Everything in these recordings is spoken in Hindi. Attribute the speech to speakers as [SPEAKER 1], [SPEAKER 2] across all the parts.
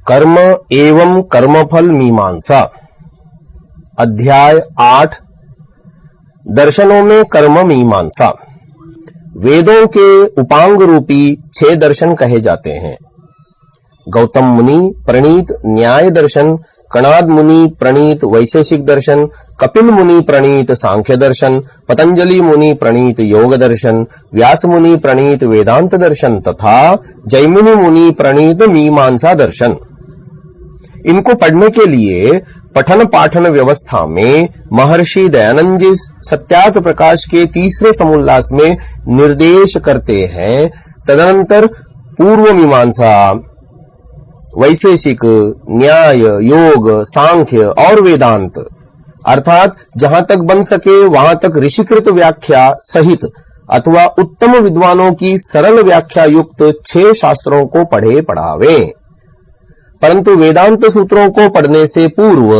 [SPEAKER 1] कर्म एवं कर्मफल मीमांसा। अध्याय 8 दर्शनों में कर्म मीमांसा। वेदों के उपांग रूपी 6 दर्शन कहे जाते हैं। गौतम मुनि प्रणीत न्याय दर्शन, कणाद मुनि प्रणीत वैशेषिक दर्शन, कपिल मुनि प्रणीत सांख्य दर्शन, पतंजलि मुनि प्रणीत योग दर्शन, व्यास मुनि प्रणीत वेदांत दर्शन तथा जैमिनी मुनि प्रणीत मीमांसा दर्शन। इनको पढ़ने के लिए पठन पाठन व्यवस्था में महर्षि दयानंद जी सत्यार्थ प्रकाश के तीसरे समोल्लास में निर्देश करते हैं। तदनंतर पूर्व मीमांसा, वैशेषिक, न्याय, योग, सांख्य और वेदांत, अर्थात जहां तक बन सके वहां तक ऋषिकृत व्याख्या सहित अथवा उत्तम विद्वानों की सरल व्याख्या युक्त 6 शास्त्रों को पढ़े पढ़ावे। परंतु वेदांत सूत्रों को पढ़ने से पूर्व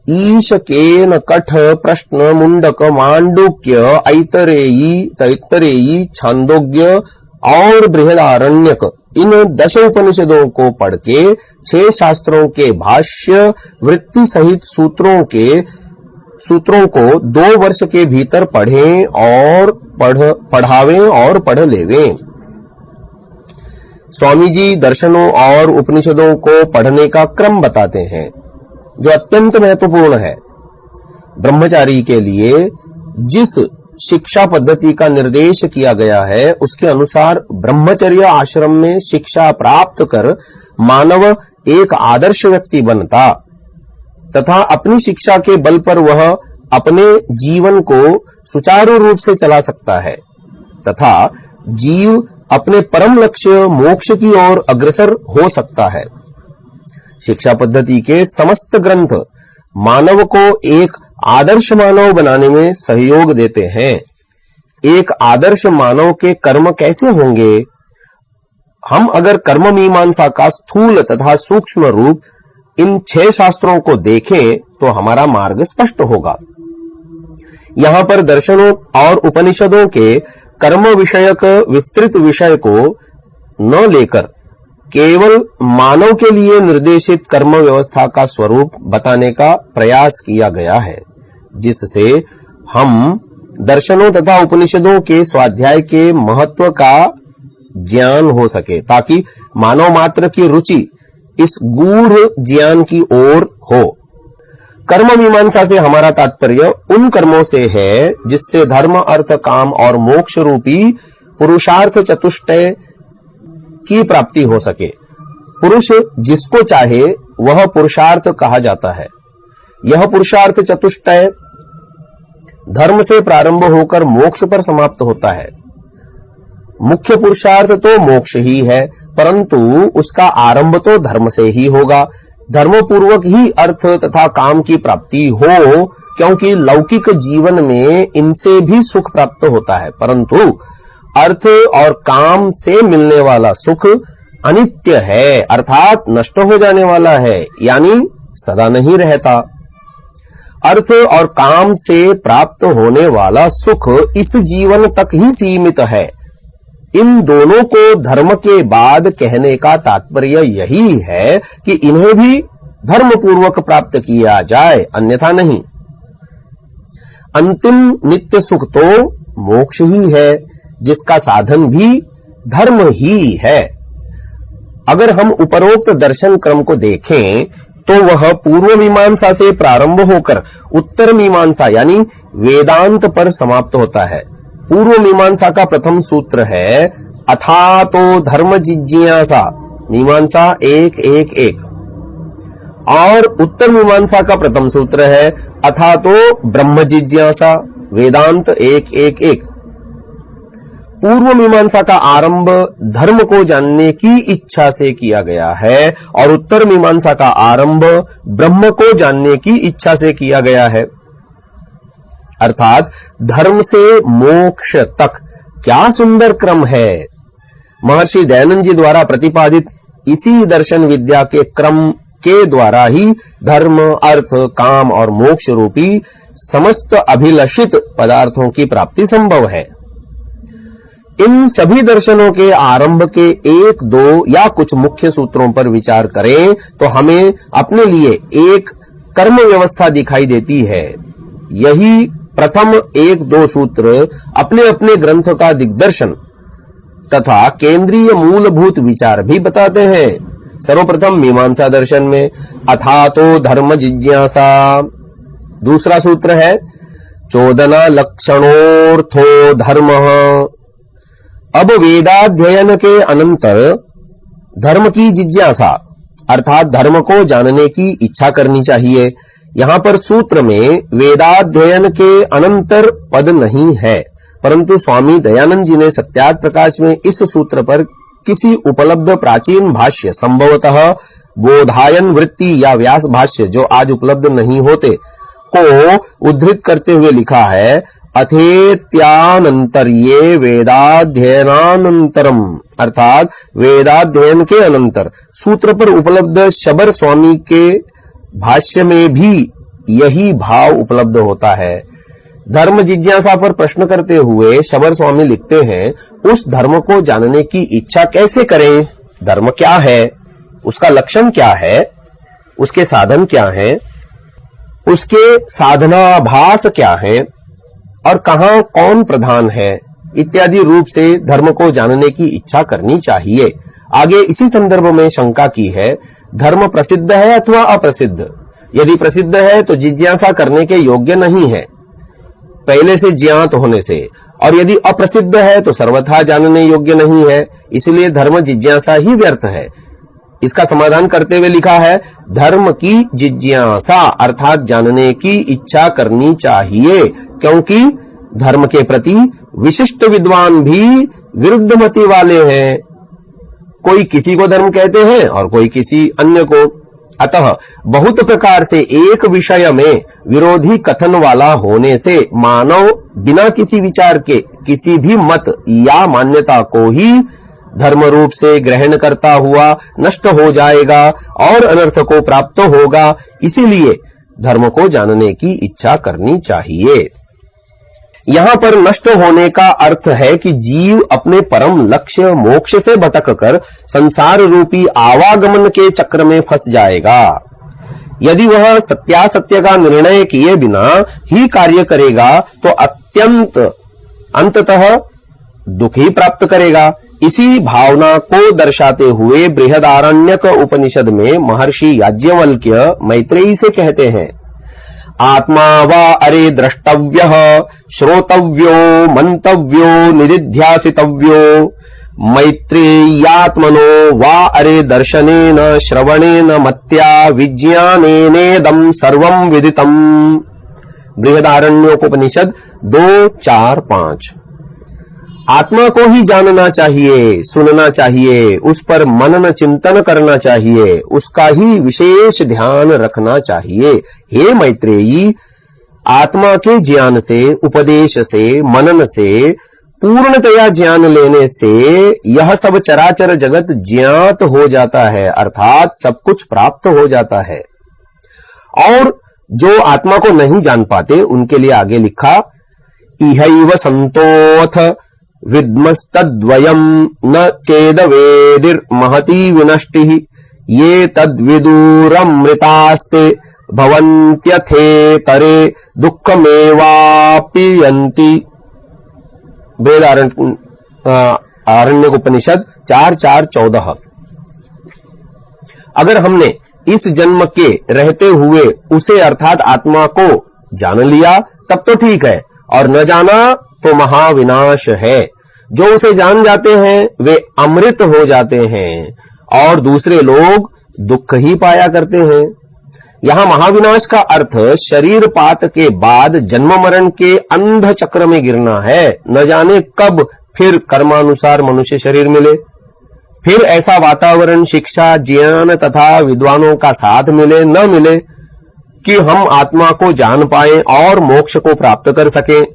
[SPEAKER 1] ईश, केन, कठ, प्रश्न, मुंडक, मांडुक्य, ऐतरेयी, छांदोग्य और बृहदारण्यक, इन 10 उपनिषदों को पढ़ के 6 शास्त्रों के भाष्य वृत्ति सहित सूत्रों को 2 वर्ष के भीतर पढ़ें और पढ़ावें और पढ़ लेवें। स्वामी जी दर्शनों और उपनिषदों को पढ़ने का क्रम बताते हैं, जो अत्यंत महत्वपूर्ण है। ब्रह्मचारी के लिए जिस शिक्षा पद्धति का निर्देश किया गया है, उसके अनुसार ब्रह्मचर्य आश्रम में शिक्षा प्राप्त कर मानव एक आदर्श व्यक्ति बनता तथा अपनी शिक्षा के बल पर वह अपने जीवन को सुचारू रूप से चला सकता है तथा जीव अपने परम लक्ष्य मोक्ष की ओर अग्रसर हो सकता है। शिक्षा पद्धति के समस्त ग्रंथ मानव को एक आदर्श मानव बनाने में सहयोग देते हैं। एक आदर्श मानव के कर्म कैसे होंगे? हम अगर कर्म मीमांसा का स्थूल तथा सूक्ष्म रूप इन 6 शास्त्रों को देखें तो हमारा मार्ग स्पष्ट होगा। यहां पर दर्शनों और उपनिषदों के कर्म विषयक विस्तृत विषय को न लेकर केवल मानव के लिए निर्देशित कर्म व्यवस्था का स्वरूप बताने का प्रयास किया गया है, जिससे हम दर्शनों तथा उपनिषदों के स्वाध्याय के महत्व का ज्ञान हो सके, ताकि मानव मात्र की रुचि इस गूढ़ ज्ञान की ओर हो। कर्म मीमांसा से हमारा तात्पर्य उन कर्मों से है जिससे धर्म, अर्थ, काम और मोक्ष रूपी पुरुषार्थ चतुष्टय की प्राप्ति हो सके। पुरुष जिसको चाहे वह पुरुषार्थ कहा जाता है। यह पुरुषार्थ चतुष्टय धर्म से प्रारंभ होकर मोक्ष पर समाप्त होता है। मुख्य पुरुषार्थ तो मोक्ष ही है, परंतु उसका आरंभ तो धर्म से ही होगा। धर्म पूर्वक ही अर्थ तथा काम की प्राप्ति हो, क्योंकि लौकिक जीवन में इनसे भी सुख प्राप्त होता है, परंतु अर्थ और काम से मिलने वाला सुख अनित्य है, अर्थात नष्ट हो जाने वाला है, यानी सदा नहीं रहता। अर्थ और काम से प्राप्त होने वाला सुख इस जीवन तक ही सीमित है। इन दोनों को धर्म के बाद कहने का तात्पर्य यही है कि इन्हें भी धर्म पूर्वक प्राप्त किया जाए, अन्यथा नहीं। अंतिम नित्य सुख तो मोक्ष ही है, जिसका साधन भी धर्म ही है। अगर हम उपरोक्त दर्शन क्रम को देखें तो वह पूर्व मीमांसा से प्रारंभ होकर उत्तर मीमांसा यानी वेदांत पर समाप्त होता है। पूर्व मीमांसा का प्रथम सूत्र है अथातो धर्म जिज्ञासा, मीमांसा 1:1:1, और उत्तर मीमांसा का प्रथम सूत्र है अथातो ब्रह्म जिज्ञासा, वेदांत 1:1:1। पूर्व मीमांसा का आरंभ धर्म को जानने की इच्छा से किया गया है और उत्तर मीमांसा का आरंभ ब्रह्म को जानने की इच्छा से किया गया है। अर्थात धर्म से मोक्ष तक क्या सुंदर क्रम है। महर्षि दयानंद जी द्वारा प्रतिपादित इसी दर्शन विद्या के क्रम के द्वारा ही धर्म, अर्थ, काम और मोक्ष रूपी समस्त अभिलषित पदार्थों की प्राप्ति संभव है। इन सभी दर्शनों के आरंभ के एक दो या कुछ मुख्य सूत्रों पर विचार करें तो हमें अपने लिए एक कर्म व्यवस्था दिखाई देती है। यही प्रथम एक दो सूत्र अपने अपने ग्रंथ का दिग्दर्शन तथा केंद्रीय मूलभूत विचार भी बताते हैं। सर्वप्रथम मीमांसा दर्शन में अथातो धर्म जिज्ञासा, दूसरा सूत्र है चोदना लक्षणोर्थो धर्मः। अब वेदाध्ययन के अनंतर धर्म की जिज्ञासा अर्थात धर्म को जानने की इच्छा करनी चाहिए। यहां पर सूत्र में वेदाध्ययन के अनंतर पद नहीं है, परंतु स्वामी दयानंद जी ने सत्यार्थ प्रकाश में इस सूत्र पर किसी उपलब्ध प्राचीन भाष्य, संभवतः बोधायन वृत्ति या व्यास भाष्य जो आज उपलब्ध नहीं होते, को उद्धृत करते हुए लिखा है अथेत्यानंतर्ये वेदाध्ययनानंतरम, अर्थात वेदाध्ययन के अनंतर। सूत्र पर उपलब्ध शबर स्वामी के भाष्य में भी यही भाव उपलब्ध होता है। धर्म जिज्ञासा पर प्रश्न करते हुए शबर स्वामी लिखते हैं, उस धर्म को जानने की इच्छा कैसे करें? धर्म क्या है, उसका लक्षण क्या है, उसके साधन क्या हैं, उसके साधनाभास क्या है और कहां कौन प्रधान है इत्यादि रूप से धर्म को जानने की इच्छा करनी चाहिए। आगे इसी संदर्भ में शंका की है, धर्म प्रसिद्ध है अथवा अप्रसिद्ध? यदि प्रसिद्ध है तो जिज्ञासा करने के योग्य नहीं है पहले से ज्ञात होने से, और यदि अप्रसिद्ध है तो सर्वथा जानने योग्य नहीं है, इसलिए धर्म जिज्ञासा ही व्यर्थ है। इसका समाधान करते हुए लिखा है, धर्म की जिज्ञासा अर्थात जानने की इच्छा करनी चाहिए, क्योंकि धर्म के प्रति विशिष्ट विद्वान भी विरुद्ध मति वाले हैं। कोई किसी को धर्म कहते हैं और कोई किसी अन्य को। अतः बहुत प्रकार से एक विषय में विरोधी कथन वाला होने से मानव बिना किसी विचार के किसी भी मत या मान्यता को ही धर्म रूप से ग्रहण करता हुआ नष्ट हो जाएगा और अनर्थ को प्राप्त होगा। इसीलिए धर्म को जानने की इच्छा करनी चाहिए। यहां पर नष्ट होने का अर्थ है कि जीव अपने परम लक्ष्य मोक्ष से भटककर संसार रूपी आवागमन के चक्र में फंस जाएगा। यदि वह सत्यासत्य का निर्णय किए बिना ही कार्य करेगा तो अंततः दुख ही प्राप्त करेगा। इसी भावना को दर्शाते हुए बृहदारण्यक उपनिषद में महर्षि याज्ञवल्क्य मैत्रेयी से कहते हैं, आत्मा वा अरे द्रष्टव्यः श्रोतव्यो मंतव्यो निदिध्यासितव्यो मैत्रेयात्मनो वा अरे दर्शनेन श्रवणेन मत्या विज्ञानेनेदं सर्वं विदितम्। बृहदारण्यकोपनिषद 2:4-5। आत्मा को ही जानना चाहिए, सुनना चाहिए, उस पर मनन चिंतन करना चाहिए, उसका ही विशेष ध्यान रखना चाहिए। हे मैत्रेयी, आत्मा के ज्ञान से, उपदेश से, मनन से, पूर्णतया ज्ञान लेने से यह सब चराचर जगत ज्ञात हो जाता है, अर्थात सब कुछ प्राप्त हो जाता है। और जो आत्मा को नहीं जान पाते उनके लिए आगे लिखा, इहैव संतोऽथ विद्मस्तद्वयम् न चेदवेदिर्महती विनष्टिः ये तद्विदुरमृतास्ते भवन्त्यथेतरे दुःखमेवाप्यन्ति। बृहदारण्यकोपनिषद 4:4-14। अगर हमने इस जन्म के रहते हुए उसे अर्थात आत्मा को जान लिया तब तो ठीक है, और न जाना तो महाविनाश है। जो उसे जान जाते हैं वे अमृत हो जाते हैं और दूसरे लोग दुख ही पाया करते हैं। यहां महाविनाश का अर्थ शरीर पात के बाद जन्म मरण के अंध चक्र में गिरना है। न जाने कब फिर कर्मानुसार मनुष्य शरीर मिले, फिर ऐसा वातावरण, शिक्षा, ज्ञान तथा विद्वानों का साथ मिले न मिले कि हम आत्मा को जान पाएं और मोक्ष को प्राप्त कर सकें।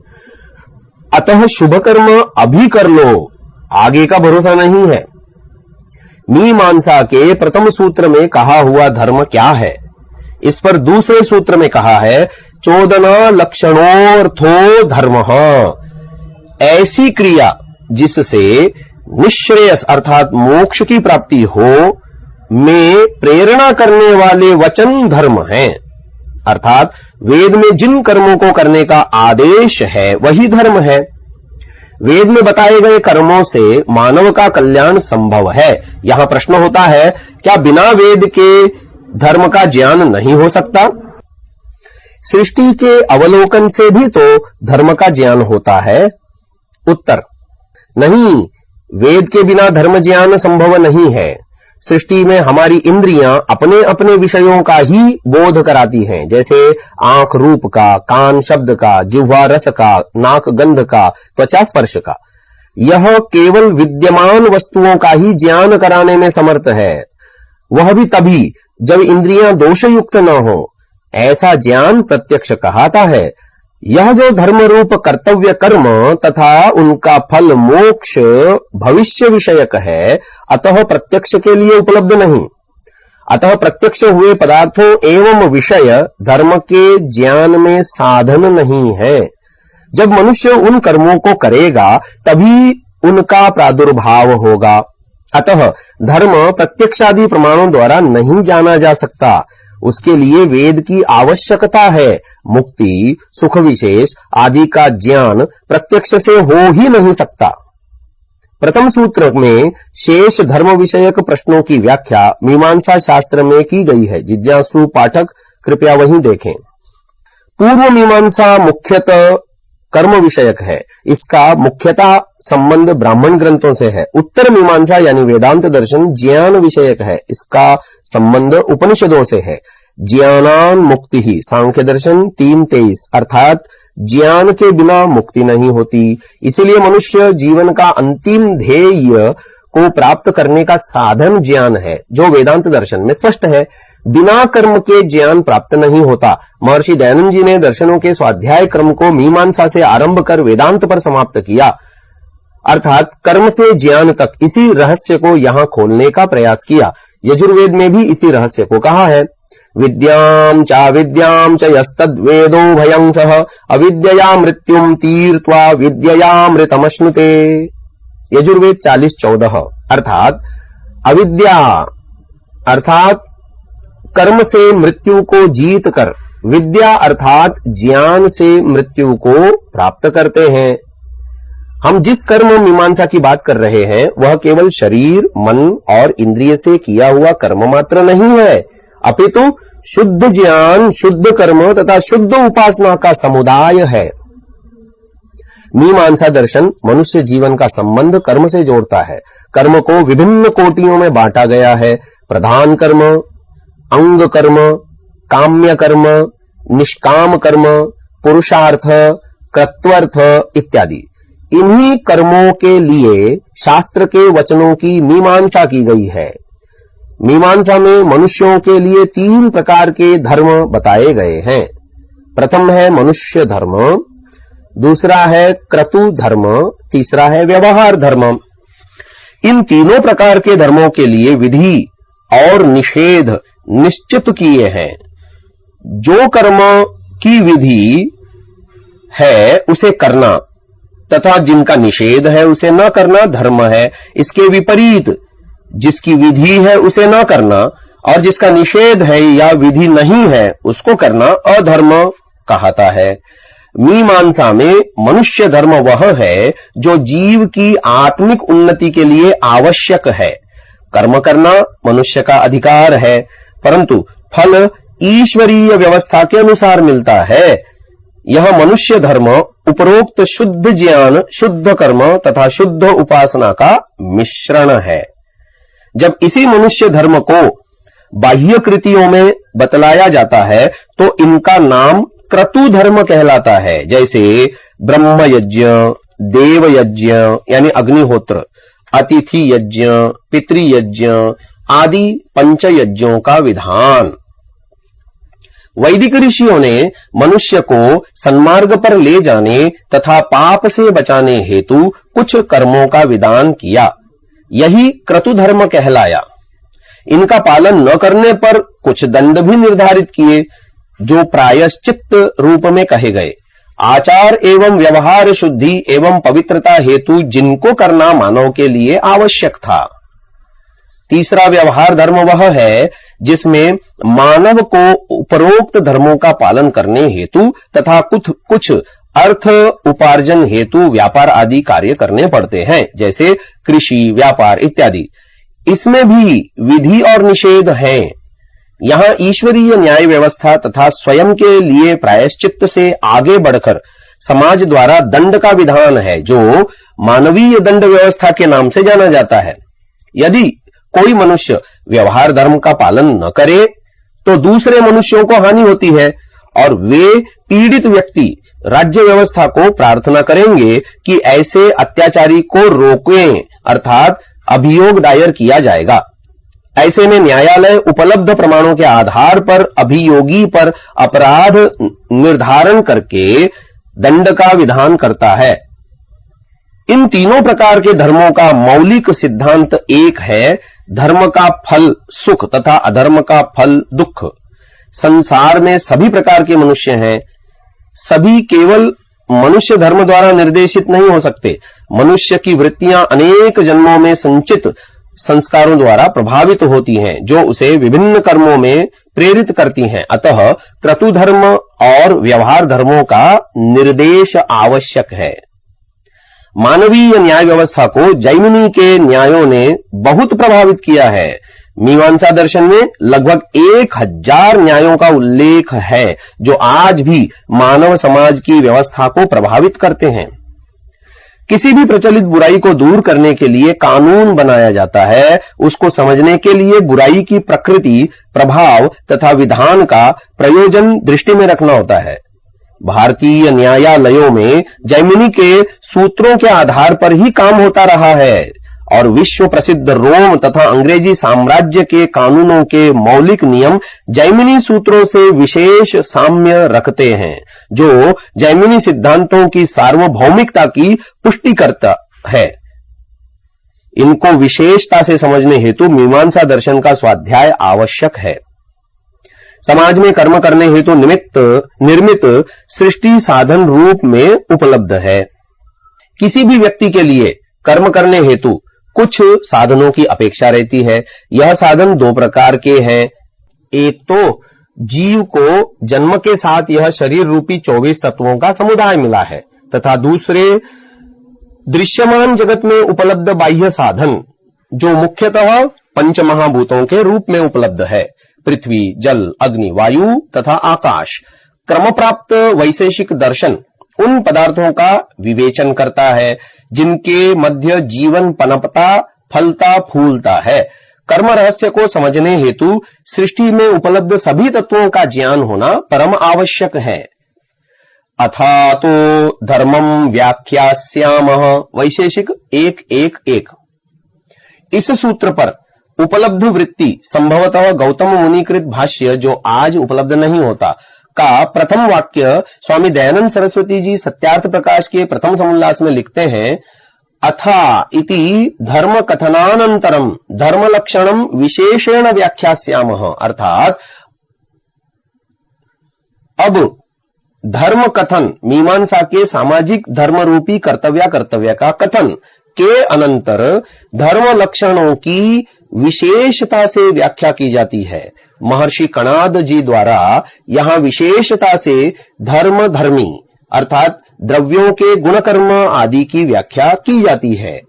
[SPEAKER 1] अतः शुभ कर्म अभी कर लो, आगे का भरोसा नहीं है। मीमांसा के प्रथम सूत्र में कहा हुआ धर्म क्या है, इस पर दूसरे सूत्र में कहा है, चोदना लक्षणोर्थो धर्मः। ऐसी क्रिया जिससे निश्रेयस अर्थात मोक्ष की प्राप्ति हो में प्रेरणा करने वाले वचन धर्म हैं। अर्थात वेद में जिन कर्मों को करने का आदेश है वही धर्म है। वेद में बताए गए कर्मों से मानव का कल्याण संभव है। यहां प्रश्न होता है, क्या बिना वेद के धर्म का ज्ञान नहीं हो सकता? सृष्टि के अवलोकन से भी तो धर्म का ज्ञान होता है। उत्तर, नहीं, वेद के बिना धर्म ज्ञान संभव नहीं है। सृष्टि में हमारी इंद्रियां अपने अपने विषयों का ही बोध कराती हैं, जैसे आंख रूप का, कान शब्द का, जिह्वा रस का, नाक गंध का, त्वचा स्पर्श का। यह केवल विद्यमान वस्तुओं का ही ज्ञान कराने में समर्थ है, वह भी तभी जब इंद्रियां दोषयुक्त न हो। ऐसा ज्ञान प्रत्यक्ष कहलाता है। यह जो धर्म रूप कर्तव्य कर्म तथा उनका फल मोक्ष भविष्य विषयक है, अतः प्रत्यक्ष के लिए उपलब्ध नहीं। अतः प्रत्यक्ष हुए पदार्थों एवं विषय धर्म के ज्ञान में साधन नहीं है। जब मनुष्य उन कर्मों को करेगा तभी उनका प्रादुर्भाव होगा। अतः धर्म प्रत्यक्षादि प्रमाणों द्वारा नहीं जाना जा सकता। उसके लिए वेद की आवश्यकता है। मुक्ति, सुख विशेष आदि का ज्ञान प्रत्यक्ष से हो ही नहीं सकता। प्रथम सूत्र में शेष धर्म विषयक प्रश्नों की व्याख्या मीमांसा शास्त्र में की गई है। जिज्ञासु पाठक कृपया वहीं देखें। पूर्व मीमांसा मुख्यतः कर्म विषयक है। इसका मुख्यतः संबंध ब्राह्मण ग्रंथों से है। उत्तर मीमांसा यानी वेदांत दर्शन ज्ञान विषयक है। इसका संबंध उपनिषदों से है। ज्ञानान मुक्ति ही सांख्य दर्शन 3:23 अर्थात ज्ञान के बिना मुक्ति नहीं होती। इसीलिए मनुष्य जीवन का अंतिम ध्येय को प्राप्त करने का साधन ज्ञान है, जो वेदांत दर्शन में स्पष्ट है। बिना कर्म के ज्ञान प्राप्त नहीं होता। महर्षि दयानंद जी ने दर्शनों के स्वाध्याय क्रम को मीमांसा से आरंभ कर वेदांत पर समाप्त किया, अर्थात कर्म से ज्ञान तक। इसी रहस्य को यहां खोलने का प्रयास किया। यजुर्वेद में भी इसी रहस्य को कहा है। विद्यां च यस्तद्वेदो भयं सह अविद्यया मृत्युम तीर्त्वा विद्ययामृतमश्नुते। यजुर्वेद 40:14 अर्थात अविद्या अर्थात कर्म से मृत्यु को जीत कर विद्या अर्थात ज्ञान से मृत्यु को प्राप्त करते हैं। हम जिस कर्म मीमांसा की बात कर रहे हैं वह केवल शरीर, मन और इंद्रिय से किया हुआ कर्म मात्र नहीं है, अपितु शुद्ध ज्ञान, शुद्ध कर्म तथा शुद्ध उपासना का समुदाय है। मीमांसा दर्शन मनुष्य जीवन का संबंध कर्म से जोड़ता है। कर्म को विभिन्न कोटियों में बांटा गया है। प्रधान कर्म, अंग कर्म, काम्य कर्म, निष्काम कर्म, पुरुषार्थ, कृत्वर्थ इत्यादि। इन्हीं कर्मों के लिए शास्त्र के वचनों की मीमांसा की गई है। मीमांसा में मनुष्यों के लिए 3 प्रकार के धर्म बताए गए हैं। प्रथम है मनुष्य धर्म, दूसरा है क्रतु धर्म, तीसरा है व्यवहार धर्म। इन तीनों प्रकार के धर्मों के लिए विधि और निषेध निश्चित किए हैं। जो कर्म की विधि है उसे करना तथा जिनका निषेध है उसे न करना धर्म है। इसके विपरीत जिसकी विधि है उसे न करना और जिसका निषेध है या विधि नहीं है उसको करना अधर्म कहता है। मीमांसा में मनुष्य धर्म वह है जो जीव की आत्मिक उन्नति के लिए आवश्यक है। कर्म करना मनुष्य का अधिकार है, परंतु फल ईश्वरीय व्यवस्था के अनुसार मिलता है। यह मनुष्य धर्म उपरोक्त शुद्ध ज्ञान, शुद्ध कर्म तथा शुद्ध उपासना का मिश्रण है। जब इसी मनुष्य धर्म को बाह्य कृतियों में बतलाया जाता है तो इनका नाम क्रतु धर्म कहलाता है। जैसे ब्रह्म यज्ञ, देव यज्ञ यानी अग्निहोत्र, अतिथि यज्ञ, पितृयज्ञ आदि पंचयज्ञों का विधान। वैदिक ऋषियों ने मनुष्य को सन्मार्ग पर ले जाने तथा पाप से बचाने हेतु कुछ कर्मों का विधान किया, यही क्रतु धर्म कहलाया। इनका पालन न करने पर कुछ दंड भी निर्धारित किए जो प्रायश्चित्त रूप में कहे गए। आचार एवं व्यवहार शुद्धि एवं पवित्रता हेतु जिनको करना मानव के लिए आवश्यक था। तीसरा व्यवहार धर्म वह है जिसमें मानव को उपरोक्त धर्मों का पालन करने हेतु तथा कुछ अर्थ उपार्जन हेतु व्यापार आदि कार्य करने पड़ते हैं, जैसे कृषि, व्यापार इत्यादि। इसमें भी विधि और निषेध हैं। यहां ईश्वरीय न्याय व्यवस्था तथा स्वयं के लिए प्रायश्चित्त से आगे बढ़कर समाज द्वारा दंड का विधान है, जो मानवीय दंड व्यवस्था के नाम से जाना जाता है। यदि कोई मनुष्य व्यवहार धर्म का पालन न करे तो दूसरे मनुष्यों को हानि होती है और वे पीड़ित व्यक्ति राज्य व्यवस्था को प्रार्थना करेंगे कि ऐसे अत्याचारी को रोकें, अर्थात अभियोग दायर किया जाएगा। ऐसे में न्यायालय उपलब्ध प्रमाणों के आधार पर अभियोगी पर अपराध निर्धारण करके दंड का विधान करता है। इन तीनों प्रकार के धर्मों का मौलिक सिद्धांत एक है, धर्म का फल सुख तथा अधर्म का फल दुख। संसार में सभी प्रकार के मनुष्य हैं, सभी केवल मनुष्य धर्म द्वारा निर्देशित नहीं हो सकते। मनुष्य की वृत्तियां अनेक जन्मों में संचित संस्कारों द्वारा प्रभावित होती हैं, जो उसे विभिन्न कर्मों में प्रेरित करती हैं। अतः क्रतु धर्म और व्यवहार धर्मों का निर्देश आवश्यक है। मानवीय न्याय व्यवस्था को जैमिनी के न्यायों ने बहुत प्रभावित किया है। मीमांसा दर्शन में लगभग 1000 न्यायों का उल्लेख है, जो आज भी मानव समाज की व्यवस्था को प्रभावित करते हैं। किसी भी प्रचलित बुराई को दूर करने के लिए कानून बनाया जाता है। उसको समझने के लिए बुराई की प्रकृति, प्रभाव तथा विधान का प्रयोजन दृष्टि में रखना होता है। भारतीय न्यायालयों में जैमिनी के सूत्रों के आधार पर ही काम होता रहा है और विश्व प्रसिद्ध रोम तथा अंग्रेजी साम्राज्य के कानूनों के मौलिक नियम जैमिनी सूत्रों से विशेष साम्य रखते हैं, जो जैमिनी सिद्धांतों की सार्वभौमिकता की पुष्टि करता है। इनको विशेषता से समझने हेतु मीमांसा दर्शन का स्वाध्याय आवश्यक है। समाज में कर्म करने हेतु निर्मित सृष्टि साधन रूप में उपलब्ध है। किसी भी व्यक्ति के लिए कर्म करने हेतु कुछ साधनों की अपेक्षा रहती है। यह साधन दो प्रकार के हैं। एक तो जीव को जन्म के साथ यह शरीर रूपी 24 तत्वों का समुदाय मिला है, तथा दूसरे दृश्यमान जगत में उपलब्ध बाह्य साधन, जो मुख्यतः पंचमहाभूतों के रूप में उपलब्ध है। पृथ्वी, जल, अग्नि, वायु तथा आकाश। क्रम प्राप्त वैशेषिक दर्शन उन पदार्थों का विवेचन करता है जिनके मध्य जीवन पनपता, फलता, फूलता है। कर्म रहस्य को समझने हेतु सृष्टि में उपलब्ध सभी तत्वों का ज्ञान होना परम आवश्यक है। अथा तो धर्मम व्याख्यास्यामः, वैशेषिक 1:1:1। इस सूत्र पर उपलब्ध वृत्ति संभवतः गौतम मुनिकृत भाष्य, जो आज उपलब्ध नहीं होता, का प्रथम वाक्य स्वामी दयानंद सरस्वती जी सत्यार्थ प्रकाश के प्रथम समोल्लास में लिखते हैं, अथा इति धर्म कथनानंतरम धर्म लक्षणम विशेषेण व्याख्यास्यामः, अर्थात अब धर्म कथन मीमांसा के सामाजिक धर्म रूपी कर्तव्य का कथन के अनंतर धर्म लक्षणों की विशेषता से व्याख्या की जाती है। महर्षि कणाद जी द्वारा यहां विशेषता से धर्म धर्मी अर्थात द्रव्यों के गुणकर्म आदि की व्याख्या की जाती है।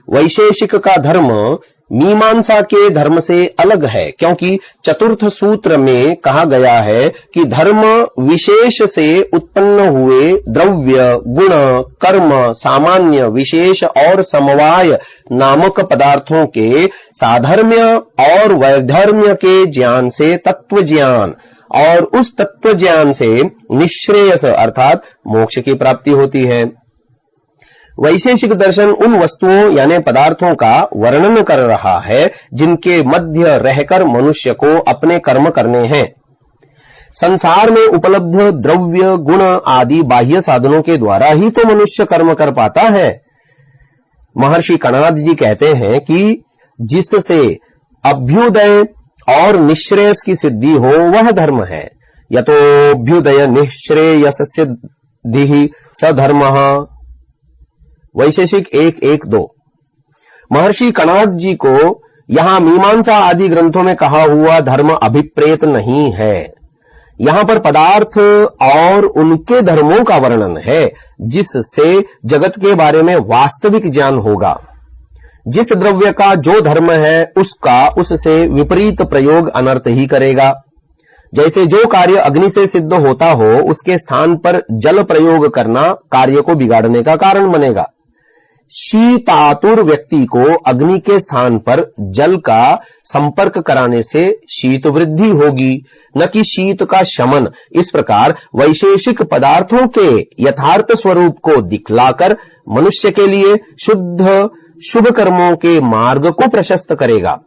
[SPEAKER 1] वैशेषिक का धर्म मीमांसा के धर्म से अलग है, क्योंकि चतुर्थ सूत्र में कहा गया है कि धर्म विशेष से उत्पन्न हुए द्रव्य, गुण, कर्म, सामान्य, विशेष और समवाय नामक पदार्थों के साधर्म्य और वैधर्म्य के ज्ञान से तत्व ज्ञान और उस तत्व ज्ञान से निश्रेयस अर्थात मोक्ष की प्राप्ति होती है। वैशेषिक दर्शन उन वस्तुओं यानी पदार्थों का वर्णन कर रहा है जिनके मध्य रहकर मनुष्य को अपने कर्म करने हैं। संसार में उपलब्ध द्रव्य, गुण आदि बाह्य साधनों के द्वारा ही तो मनुष्य कर्म कर पाता है। महर्षि कणाद जी कहते हैं कि जिससे अभ्युदय और निश्रेयस की सिद्धि हो वह धर्म है। यतोभ्युदय निश्रेयसस्य बुद्धिः स धर्मः। वैशेषिक 1:1-2। महर्षि कणाद जी को यहां मीमांसा आदि ग्रंथों में कहा हुआ धर्म अभिप्रेत नहीं है। यहां पर पदार्थ और उनके धर्मों का वर्णन है, जिससे जगत के बारे में वास्तविक ज्ञान होगा। जिस द्रव्य का जो धर्म है उसका उससे विपरीत प्रयोग अनर्थ ही करेगा। जैसे जो कार्य अग्नि से सिद्ध होता हो उसके स्थान पर जल प्रयोग करना कार्य को बिगाड़ने का कारण बनेगा। शीतातुर व्यक्ति को अग्नि के स्थान पर जल का संपर्क कराने से शीत वृद्धि होगी, न कि शीत का शमन। इस प्रकार वैशेषिक पदार्थों के यथार्थ स्वरूप को दिखलाकर मनुष्य के लिए शुद्ध शुभ कर्मों के मार्ग को प्रशस्त करेगा।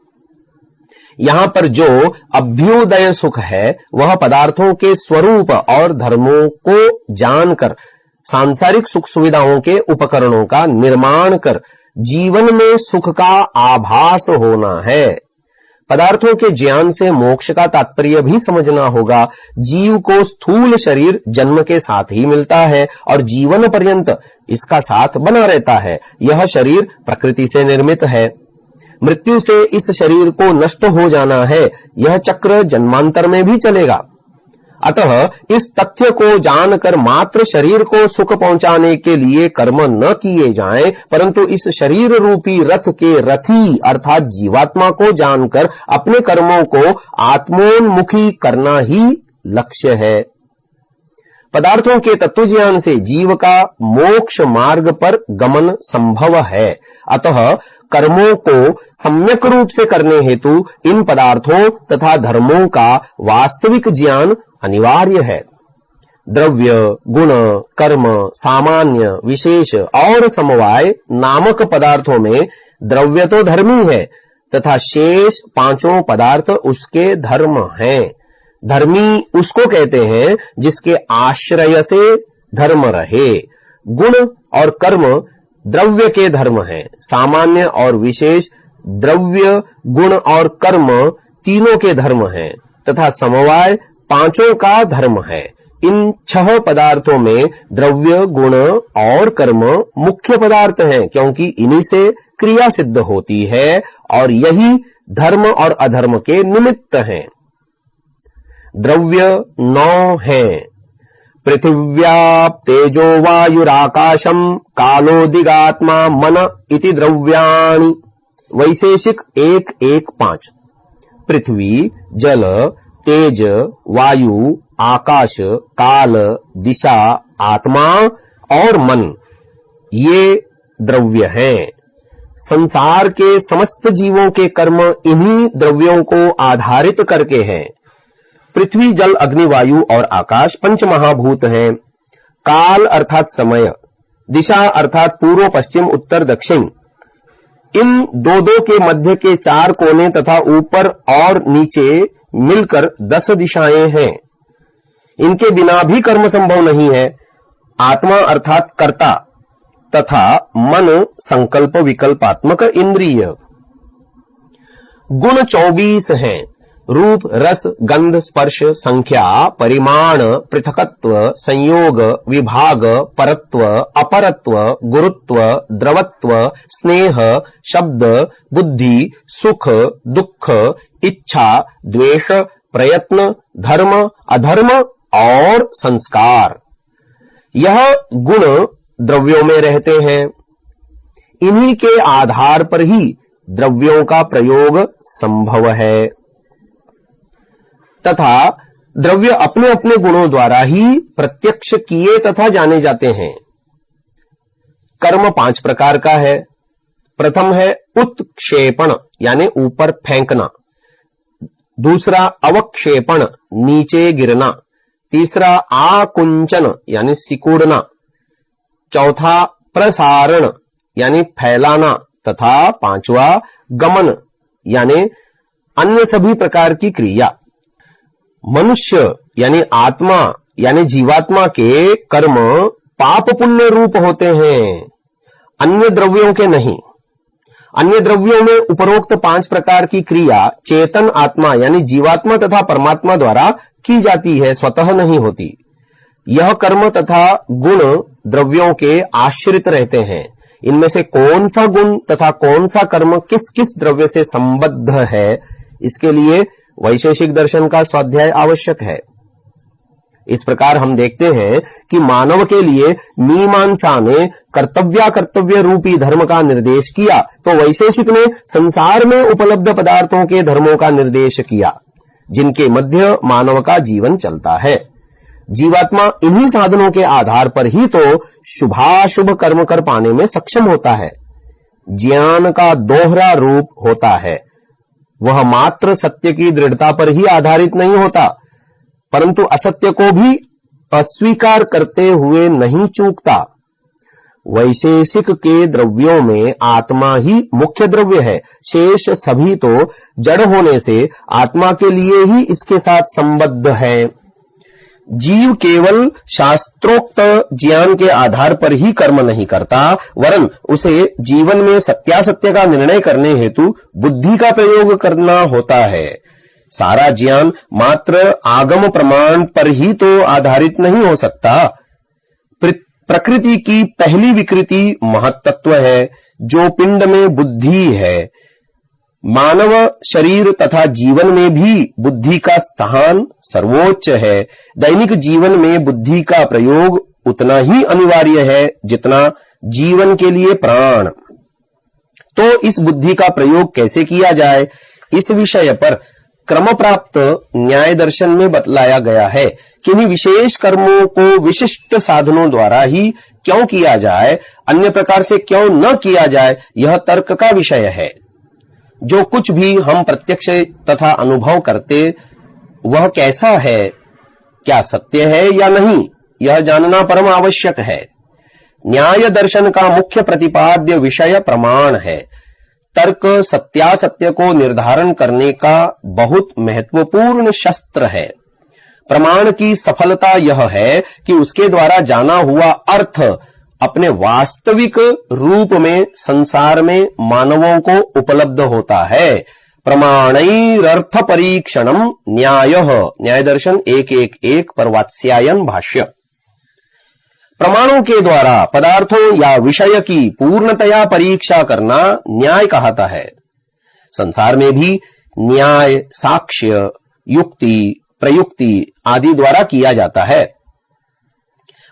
[SPEAKER 1] यहां पर जो अभ्युदय सुख है वह पदार्थों के स्वरूप और धर्मों को जानकर सांसारिक सुख सुविधाओं के उपकरणों का निर्माण कर जीवन में सुख का आभास होना है। पदार्थों के ज्ञान से मोक्ष का तात्पर्य भी समझना होगा। जीव को स्थूल शरीर जन्म के साथ ही मिलता है और जीवन पर्यंत इसका साथ बना रहता है। यह शरीर प्रकृति से निर्मित है। मृत्यु से इस शरीर को नष्ट हो जाना है। यह चक्र जन्मांतर में भी चलेगा। अतः इस तथ्य को जानकर मात्र शरीर को सुख पहुंचाने के लिए कर्म न किए जाएं, परंतु इस शरीर रूपी रथ के रथी अर्थात जीवात्मा को जानकर अपने कर्मों को आत्मोन्मुखी करना ही लक्ष्य है। पदार्थों के तत्व ज्ञान से जीव का मोक्ष मार्ग पर गमन संभव है। अतः कर्मों को सम्यक रूप से करने हेतु इन पदार्थों तथा धर्मों का वास्तविक ज्ञान अनिवार्य है। द्रव्य, गुण, कर्म, सामान्य, विशेष और समवाय नामक पदार्थों में द्रव्य तो धर्मी है तथा शेष पांचों पदार्थ उसके धर्म हैं। धर्मी उसको कहते हैं जिसके आश्रय से धर्म रहे। गुण और कर्म द्रव्य के धर्म हैं। सामान्य और विशेष द्रव्य, गुण और कर्म तीनों के धर्म हैं तथा समवाय पांचों का धर्म है। इन 6 पदार्थों में द्रव्य, गुण और कर्म मुख्य पदार्थ हैं, क्योंकि इन्हीं से क्रिया सिद्ध होती है और यही धर्म और अधर्म के निमित्त हैं। द्रव्य 9 हैं। पृथिव्याप तेजो वायुराकाशम कालोदिगात्मा मन इति द्रव्याणि। वैशेषिक 1:1-5। पृथ्वी, जल, तेज, वायु, आकाश, काल, दिशा, आत्मा और मन ये द्रव्य हैं। संसार के समस्त जीवों के कर्म इन्हीं द्रव्यों को आधारित करके हैं। पृथ्वी, जल, अग्नि, वायु और आकाश पंच महाभूत हैं। काल अर्थात समय, दिशा अर्थात पूर्व, पश्चिम, उत्तर, दक्षिण, इन दो के मध्य के 4 कोने तथा ऊपर और नीचे मिलकर 10 दिशाएं हैं। इनके बिना भी कर्म संभव नहीं है। आत्मा अर्थात कर्ता तथा मन संकल्प विकल्पात्मक इंद्रिय। गुण 24 हैं। रूप, रस, गंध, स्पर्श, संख्या, परिमाण, पृथकत्व, संयोग, विभाग, परत्व, अपरत्व, गुरुत्व, द्रवत्व, स्नेह, शब्द, बुद्धि, सुख, दुख, इच्छा, द्वेष, प्रयत्न, धर्म, अधर्म और संस्कार। यह गुण द्रव्यों में रहते हैं। इन्हीं के आधार पर ही द्रव्यों का प्रयोग संभव है तथा द्रव्य अपने अपने गुणों द्वारा ही प्रत्यक्ष किए तथा जाने जाते हैं। कर्म 5 प्रकार का है। प्रथम है उत्क्षेपण यानी ऊपर फेंकना। दूसरा अवक्षेपण नीचे गिरना। तीसरा आकुंचन यानी सिकुड़ना। चौथा प्रसारण यानी फैलाना तथा 5वां गमन यानी अन्य सभी प्रकार की क्रिया। मनुष्य यानी आत्मा यानी जीवात्मा के कर्म पाप पुण्य रूप होते हैं, अन्य द्रव्यों के नहीं। अन्य द्रव्यों में उपरोक्त 5 प्रकार की क्रिया चेतन आत्मा यानी जीवात्मा तथा परमात्मा द्वारा की जाती है, स्वतः नहीं होती। यह कर्म तथा गुण द्रव्यों के आश्रित रहते हैं। इनमें से कौन सा गुण तथा कौन सा कर्म किस किस द्रव्य से संबद्ध है, इसके लिए वैशेषिक दर्शन का स्वाध्याय आवश्यक है। इस प्रकार हम देखते हैं कि मानव के लिए मीमांसा ने कर्तव्य रूपी धर्म का निर्देश किया, तो वैशेषिक ने संसार में उपलब्ध पदार्थों के धर्मों का निर्देश किया, जिनके मध्य मानव का जीवन चलता है। जीवात्मा इन्हीं साधनों के आधार पर ही तो शुभाशुभ कर्म कर पाने में सक्षम होता है। ज्ञान का दोहरा रूप होता है, वह मात्र सत्य की दृढ़ता पर ही आधारित नहीं होता, परंतु असत्य को भी अस्वीकार करते हुए नहीं चूकता। वैशेषिक के द्रव्यों में आत्मा ही मुख्य द्रव्य है, शेष सभी तो जड़ होने से आत्मा के लिए ही इसके साथ संबद्ध है। जीव केवल शास्त्रोक्त ज्ञान के आधार पर ही कर्म नहीं करता, वरन उसे जीवन में सत्यासत्य का निर्णय करने हेतु बुद्धि का प्रयोग करना होता है। सारा ज्ञान मात्र आगम प्रमाण पर ही तो आधारित नहीं हो सकता। प्रकृति की पहली विकृति महत्तत्व है, जो पिंड में बुद्धि है। मानव शरीर तथा जीवन में भी बुद्धि का स्थान सर्वोच्च है। दैनिक जीवन में बुद्धि का प्रयोग उतना ही अनिवार्य है जितना जीवन के लिए प्राण। तो इस बुद्धि का प्रयोग कैसे किया जाए, इस विषय पर क्रम प्राप्त न्याय दर्शन में बतलाया गया है। किन्हीं विशेष कर्मों को विशिष्ट साधनों द्वारा ही क्यों किया जाए, अन्य प्रकार से क्यों न किया जाए, यह तर्क का विषय है। जो कुछ भी हम प्रत्यक्ष तथा अनुभव करते, वह कैसा है, क्या सत्य है या नहीं, यह जानना परम आवश्यक है। न्याय दर्शन का मुख्य प्रतिपाद्य विषय प्रमाण है। तर्क सत्यासत्य को निर्धारण करने का बहुत महत्वपूर्ण शस्त्र है। प्रमाण की सफलता यह है कि उसके द्वारा जाना हुआ अर्थ अपने वास्तविक रूप में संसार में मानवों को उपलब्ध होता है। प्रमाणैरर्थ परीक्षणम न्याय दर्शन 111 पर वात्स्यायन भाष्य। प्रमाणों के द्वारा पदार्थों या विषय की पूर्णतया परीक्षा करना न्याय कहता है। संसार में भी न्याय साक्ष्य, युक्ति, प्रयुक्ति आदि द्वारा किया जाता है।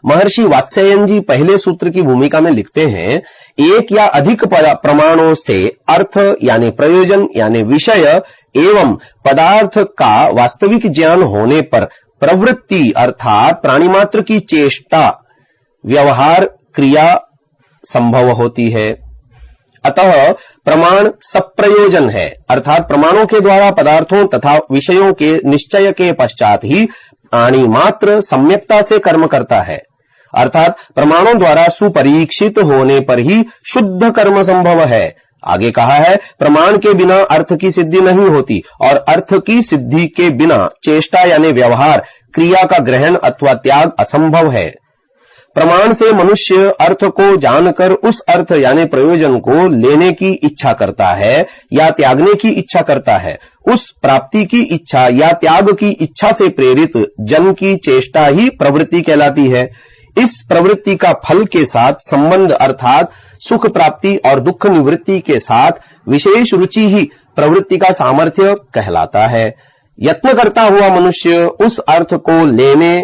[SPEAKER 1] महर्षि वात्स्यायन जी पहले सूत्र की भूमिका में लिखते हैं, एक या अधिक प्रमाणों से अर्थ यानी प्रयोजन यानी विषय एवं पदार्थ का वास्तविक ज्ञान होने पर प्रवृत्ति अर्थात प्राणिमात्र की चेष्टा, व्यवहार, क्रिया संभव होती है। अतः प्रमाण सप्रयोजन है, अर्थात प्रमाणों के द्वारा पदार्थों तथा विषयों के निश्चय के पश्चात ही प्राणी मात्र सम्यकता से कर्म करता है। अर्थात प्रमाणों द्वारा सुपरीक्षित होने पर ही शुद्ध कर्म संभव है। आगे कहा है, प्रमाण के बिना अर्थ की सिद्धि नहीं होती और अर्थ की सिद्धि के बिना चेष्टा यानी व्यवहार, क्रिया का ग्रहण अथवा त्याग असंभव है। प्रमाण से मनुष्य अर्थ को जानकर उस अर्थ यानी प्रयोजन को लेने की इच्छा करता है या त्यागने की इच्छा करता है। उस प्राप्ति की इच्छा या त्याग की इच्छा से प्रेरित जन की चेष्टा ही प्रवृत्ति कहलाती है। इस प्रवृत्ति का फल के साथ संबंध अर्थात सुख प्राप्ति और दुख निवृत्ति के साथ विशेष रुचि ही प्रवृत्ति का सामर्थ्य कहलाता है। यत्न करता हुआ मनुष्य उस अर्थ को लेने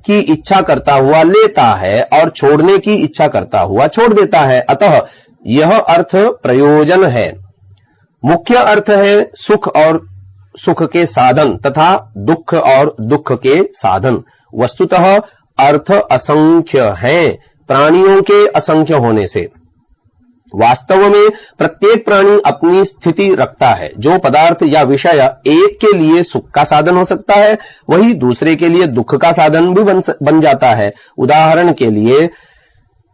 [SPEAKER 1] की इच्छा करता हुआ लेता है और छोड़ने की इच्छा करता हुआ छोड़ देता है। अतः यह अर्थ प्रयोजन है। मुख्य अर्थ है सुख और सुख के साधन तथा दुख और दुख के साधन। वस्तुतः अर्थ असंख्य है, प्राणियों के असंख्य होने से। वास्तव में प्रत्येक प्राणी अपनी स्थिति रखता है। जो पदार्थ या विषय एक के लिए सुख का साधन हो सकता है, वही दूसरे के लिए दुख का साधन भी बन जाता है। उदाहरण के लिए,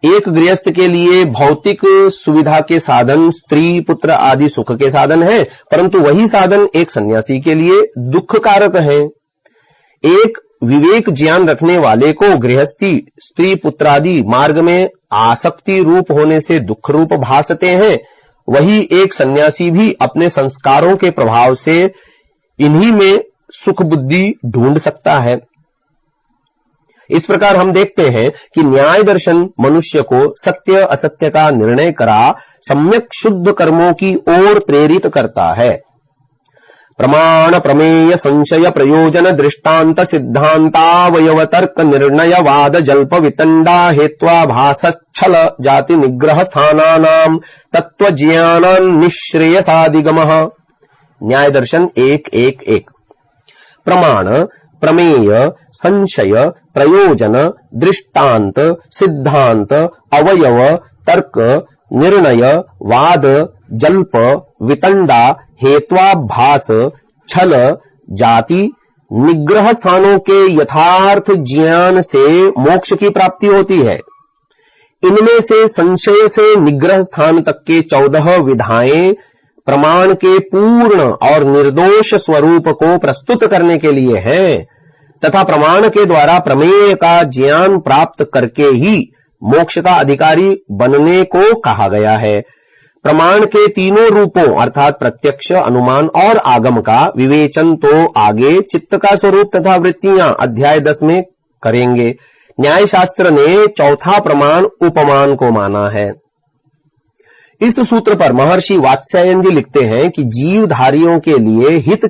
[SPEAKER 1] एक गृहस्थ के लिए भौतिक सुविधा के साधन स्त्री, पुत्र आदि सुख के साधन है, परंतु वही साधन एक सन्यासी के लिए दुख कारक है। एक विवेक ज्ञान रखने वाले को गृहस्थी, स्त्री, पुत्र आदि मार्ग में आसक्ति रूप होने से दुख रूप भासते हैं, वही एक सन्यासी भी अपने संस्कारों के प्रभाव से इन्हीं में सुख बुद्धि ढूंढ सकता है। इस प्रकार हम देखते हैं कि न्याय दर्शन मनुष्य को सत्य असत्य का निर्णय करा सम्यक शुद्ध कर्मों की ओर प्रेरित करता है। प्रमाण प्रमेय संशय प्रयोजन दृष्टांत सिद्धांतावयव तर्क निर्णय वाद जल्प वितंडा हेत्वाभास छल जाति निग्रह स्थानानाम तत्व ज्ञान निश्रेयसादिगमः। न्याय दर्शन 1:1:1। प्रमाण प्रमेय संशय प्रयोजन दृष्टांत सिद्धांत अवयव तर्क निर्णय वाद जल्प वितंडा हेत्वाभास छल जाति निग्रह स्थानों के यथार्थ ज्ञान से मोक्ष की प्राप्ति होती है। इनमें से संशय से निग्रह स्थान तक के 14 विधाएं प्रमाण के पूर्ण और निर्दोष स्वरूप को प्रस्तुत करने के लिए हैं तथा प्रमाण के द्वारा प्रमेय का ज्ञान प्राप्त करके ही मोक्ष का अधिकारी बनने को कहा गया है। प्रमाण के तीनों रूपों अर्थात प्रत्यक्ष अनुमान और आगम का विवेचन तो आगे चित्त का स्वरूप तथा वृत्तियां अध्याय 10 में करेंगे। न्याय शास्त्र ने चौथा प्रमाण उपमान को माना है। इस सूत्र पर महर्षि वात्स्यायन जी लिखते हैं कि जीवधारियों के लिए हित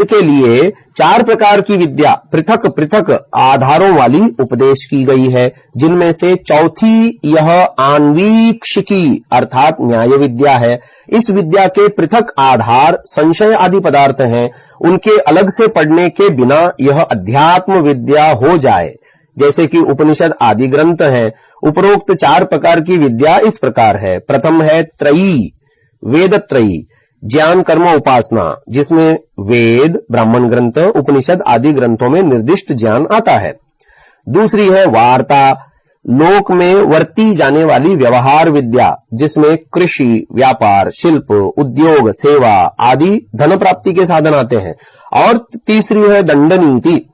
[SPEAKER 1] के लिए 4 प्रकार की विद्या पृथक पृथक आधारों वाली उपदेश की गई है, जिनमें से चौथी यह आन्वीक्षिकी अर्थात न्याय विद्या है। इस विद्या के पृथक आधार संशय आदि पदार्थ हैं। उनके अलग से पढ़ने के बिना यह अध्यात्म विद्या हो जाए, जैसे कि उपनिषद आदि ग्रंथ हैं। उपरोक्त 4 प्रकार की विद्या इस प्रकार है। प्रथम है त्रयी, वेद त्रयी, ज्ञान कर्म उपासना, जिसमें वेद ब्राह्मण ग्रंथ उपनिषद आदि ग्रंथों में निर्दिष्ट ज्ञान आता है। दूसरी है वार्ता, लोक में वर्ती जाने वाली व्यवहार विद्या, जिसमें कृषि व्यापार शिल्प उद्योग सेवा आदि धन प्राप्ति के साधन आते हैं। और तीसरी है दंड नीति,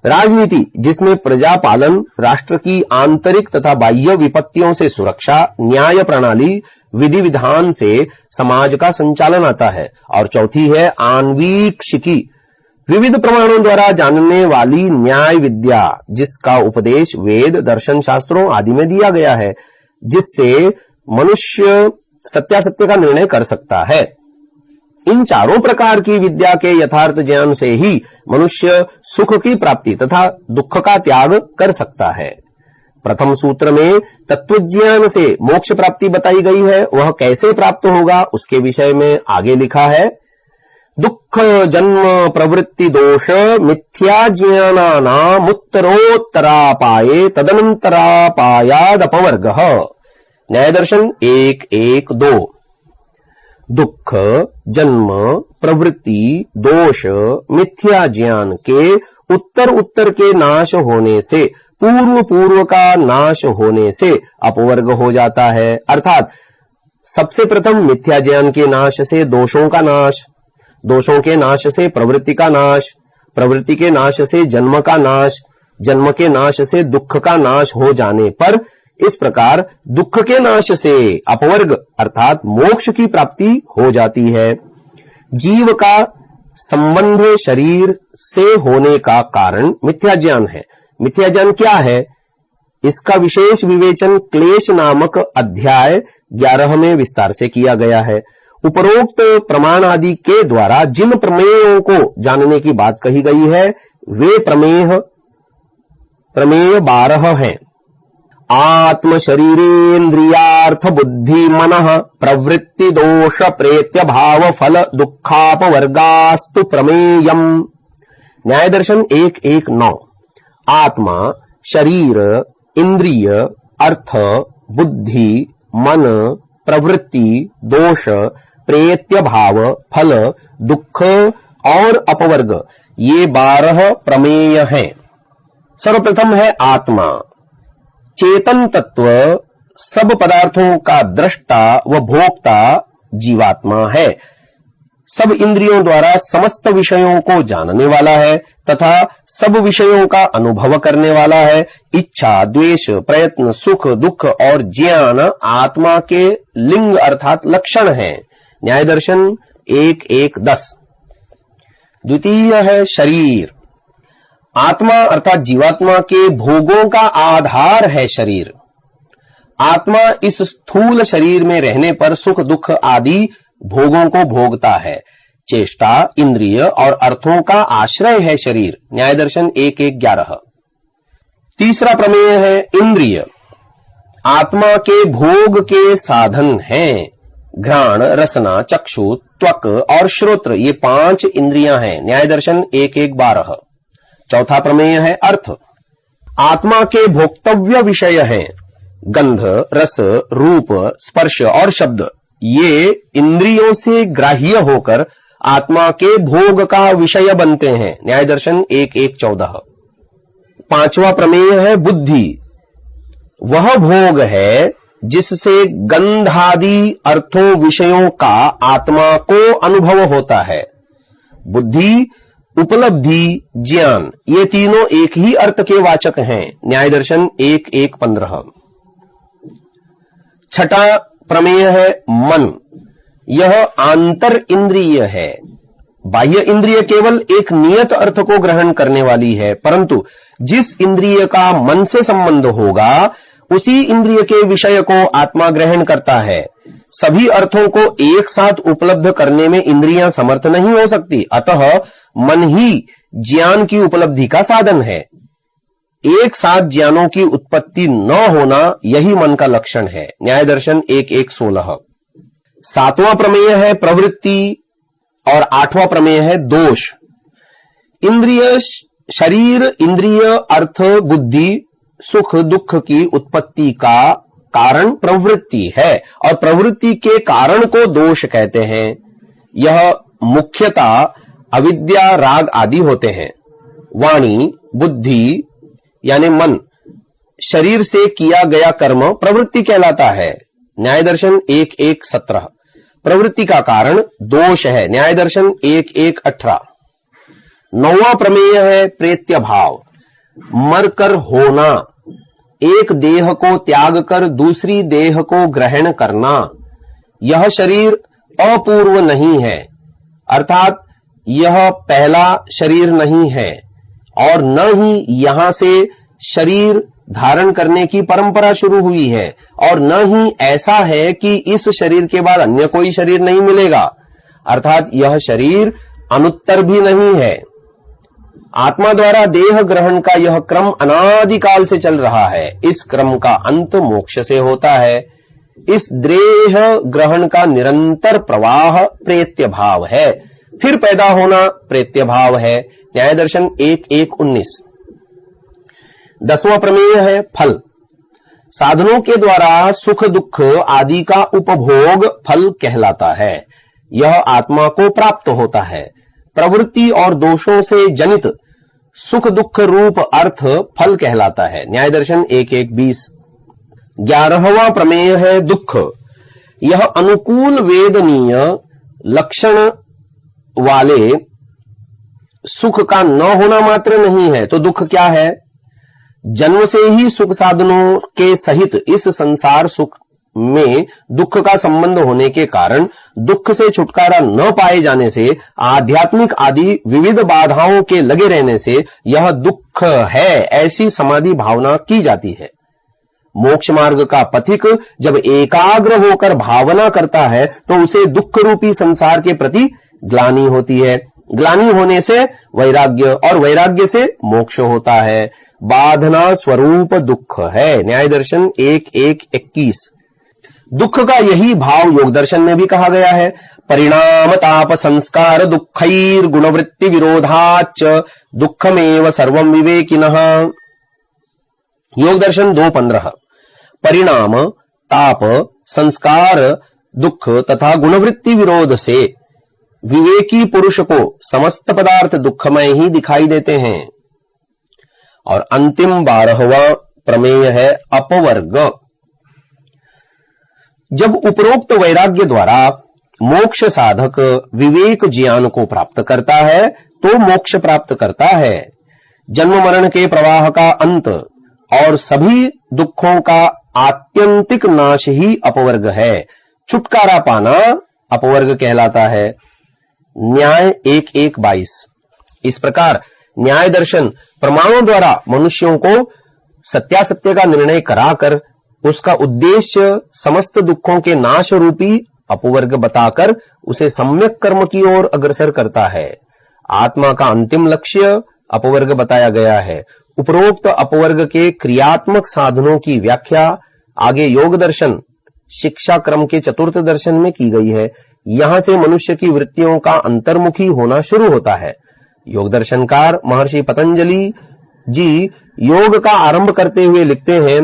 [SPEAKER 1] राजनीति, जिसमें प्रजा पालन राष्ट्र की आंतरिक तथा बाह्य विपत्तियों से सुरक्षा न्याय प्रणाली विधि विधान से समाज का संचालन आता है। और चौथी है आन्वीक्षिकी, विविध प्रमाणों द्वारा जानने वाली न्याय विद्या, जिसका उपदेश वेद दर्शन शास्त्रों आदि में दिया गया है, जिससे मनुष्य सत्यासत्य का निर्णय कर सकता है। इन 4 प्रकार की विद्या के यथार्थ ज्ञान से ही मनुष्य सुख की प्राप्ति तथा दुख का त्याग कर सकता है। प्रथम सूत्र में तत्वज्ञान से मोक्ष प्राप्ति बताई गई है। वह कैसे प्राप्त होगा उसके विषय में आगे लिखा है। दुख जन्म प्रवृत्ति दोष मिथ्या ज्ञानानामुत्तरोत्तरापाये तदनंतरापायादपवर्गः। न्याय दर्शन 1:1:2। दुख जन्म प्रवृत्ति दोष मिथ्या ज्ञान के उत्तर उत्तर के नाश होने से पूर्व पूर्व का नाश होने से अपवर्ग हो जाता है। अर्थात सबसे प्रथम मिथ्या ज्ञान के नाश से दोषों का नाश, दोषों के नाश से प्रवृत्ति का नाश, प्रवृत्ति के नाश से जन्म का नाश, जन्म के नाश से दुख का नाश हो जाने पर इस प्रकार दुख के नाश से अपवर्ग अर्थात मोक्ष की प्राप्ति हो जाती है। जीव का संबंध शरीर से होने का कारण मिथ्या ज्ञान है। मिथ्या ज्ञान क्या है, इसका विशेष विवेचन क्लेश नामक अध्याय 11 में विस्तार से किया गया है। उपरोक्त प्रमाण आदि के द्वारा जिन प्रमेयों को जानने की बात कही गई है वे प्रमेय 12 हैं। आत्म शरीरेन्द्रियार्थ बुद्धि मनः प्रवृत्ति दोष प्रेत्य भाव फल दुखापवर्गास्तु प्रमेयम्। न्याय दर्शन 1:1:9। आत्मा शरीर इंद्रिय अर्थ बुद्धि मन प्रवृत्ति दोष प्रेत्य भाव फल दुख और अपवर्ग, ये 12 प्रमेय हैं। सर्वप्रथम है आत्मा। चेतन तत्व सब पदार्थों का दृष्टा व भोक्ता जीवात्मा है। सब इंद्रियों द्वारा समस्त विषयों को जानने वाला है तथा सब विषयों का अनुभव करने वाला है। इच्छा द्वेष प्रयत्न सुख दुख और ज्ञान आत्मा के लिंग अर्थात लक्षण हैं। न्याय दर्शन 1:1:10। द्वितीय है शरीर। आत्मा अर्थात जीवात्मा के भोगों का आधार है शरीर। आत्मा इस स्थूल शरीर में रहने पर सुख दुख आदि भोगों को भोगता है। चेष्टा, इंद्रिय और अर्थों का आश्रय है शरीर। न्याय दर्शन 1:11। तीसरा प्रमेय है इंद्रिय आत्मा के भोग के साधन हैं। घ्राण, रसना, चक्षु, त्वक और श्रोत्र ये 5 इंद्रियां हैं। न्याय दर्शन 1:12। चौथा प्रमेय है अर्थ आत्मा के भोक्तव्य विषय हैं। गंध, रस, रूप, स्पर्श और शब्द ये इंद्रियों से ग्राह्य होकर आत्मा के भोग का विषय बनते हैं। न्याय दर्शन 1:14। पांचवा प्रमेय है बुद्धि। वह भोग है जिससे गंधादि अर्थों विषयों का आत्मा को अनुभव होता है। बुद्धि, उपलब्धि, ज्ञान ये तीनों एक ही अर्थ के वाचक हैं। न्याय दर्शन 1:15। छठा प्रमेय है मन। यह आंतर इंद्रिय है। बाह्य इंद्रिय केवल एक नियत अर्थ को ग्रहण करने वाली है, परंतु जिस इंद्रिय का मन से संबंध होगा उसी इंद्रिय के विषय को आत्मा ग्रहण करता है। सभी अर्थों को एक साथ उपलब्ध करने में इंद्रियां समर्थ नहीं हो सकती, अतः मन ही ज्ञान की उपलब्धि का साधन है। एक साथ ज्ञानों की उत्पत्ति न होना यही मन का लक्षण है। न्याय दर्शन 1:16। सातवां प्रमेय है प्रवृत्ति और आठवां प्रमेय है दोष। इंद्रिय, शरीर, इंद्रिय, अर्थ, बुद्धि, सुख दुख की उत्पत्ति का कारण प्रवृत्ति है और प्रवृत्ति के कारण को दोष कहते हैं। यह मुख्यतः अविद्या, राग आदि होते हैं। वाणी, बुद्धि यानी मन, शरीर से किया गया कर्म प्रवृत्ति कहलाता है। न्याय दर्शन 1:17। प्रवृत्ति का कारण दोष है। न्याय दर्शन 1:18। नौवां प्रमेय है प्रेत्य भाव। मरकर होना, एक देह को त्याग कर दूसरी देह को ग्रहण करना। यह शरीर अपूर्व नहीं है, अर्थात यह पहला शरीर नहीं है और न ही यहां से शरीर धारण करने की परंपरा शुरू हुई है और न ही ऐसा है कि इस शरीर के बाद अन्य कोई शरीर नहीं मिलेगा, अर्थात यह शरीर अनुत्तर भी नहीं है। आत्मा द्वारा देह ग्रहण का यह क्रम अनादिकाल से चल रहा है। इस क्रम का अंत मोक्ष से होता है। इस देह ग्रहण का निरंतर प्रवाह प्रेत्य भाव है, फिर पैदा होना प्रेत्य भाव है। न्याय दर्शन 1:19। 10वां प्रमेय है फल। साधनों के द्वारा सुख दुख आदि का उपभोग फल कहलाता है। यह आत्मा को प्राप्त होता है। प्रवृत्ति और दोषों से जनित सुख दुख रूप अर्थ फल कहलाता है। न्याय दर्शन 1:20। 11वां प्रमेय है दुख। यह अनुकूल वेदनीय लक्षण वाले सुख का न होना मात्र नहीं है। तो दुख क्या है? जन्म से ही सुख साधनों के सहित इस संसार सुख में दुख का संबंध होने के कारण दुख से छुटकारा न पाए जाने से, आध्यात्मिक आदि विविध बाधाओं के लगे रहने से यह दुख है ऐसी समाधि भावना की जाती है। मोक्ष मार्ग का पथिक जब एकाग्र होकर भावना करता है तो उसे दुख रूपी संसार के प्रति ग्लानि होती है। ग्लानि होने से वैराग्य और वैराग्य से मोक्ष होता है। बाधना स्वरूप दुख है। न्याय दर्शन 1:21। दुख का यही भाव योग दर्शन में भी कहा गया है। परिणाम ताप संस्कार दुःखैर गुणवृत्ति विरोधाच दुःखमेव सर्वं विवेकिनः। योग दर्शन 2:15। परिणाम, ताप, संस्कार, दुख तथा गुणवृत्ति विरोध से विवेकी पुरुष को समस्त पदार्थ दुखमय ही दिखाई देते हैं। और अंतिम 12वां प्रमेय है अपवर्ग। जब उपरोक्त वैराग्य द्वारा मोक्ष साधक विवेक ज्ञान को प्राप्त करता है तो मोक्ष प्राप्त करता है। जन्म मरण के प्रवाह का अंत और सभी दुखों का आत्यंतिक नाश ही अपवर्ग है। छुटकारा पाना अपवर्ग कहलाता है। न्याय 1:22। इस प्रकार न्याय दर्शन प्रमाणों द्वारा मनुष्यों को सत्यासत्य का निर्णय कराकर उसका उद्देश्य समस्त दुखों के नाश रूपी अपवर्ग बताकर उसे सम्यक कर्म की ओर अग्रसर करता है। आत्मा का अंतिम लक्ष्य अपवर्ग बताया गया है। उपरोक्त अपवर्ग के क्रियात्मक साधनों की व्याख्या आगे योग दर्शन शिक्षा क्रम के चतुर्थ दर्शन में की गई है। यहां से मनुष्य की वृत्तियों का अंतर्मुखी होना शुरू होता है। योग दर्शनकार महर्षि पतंजलि जी योग का आरंभ करते हुए लिखते हैं,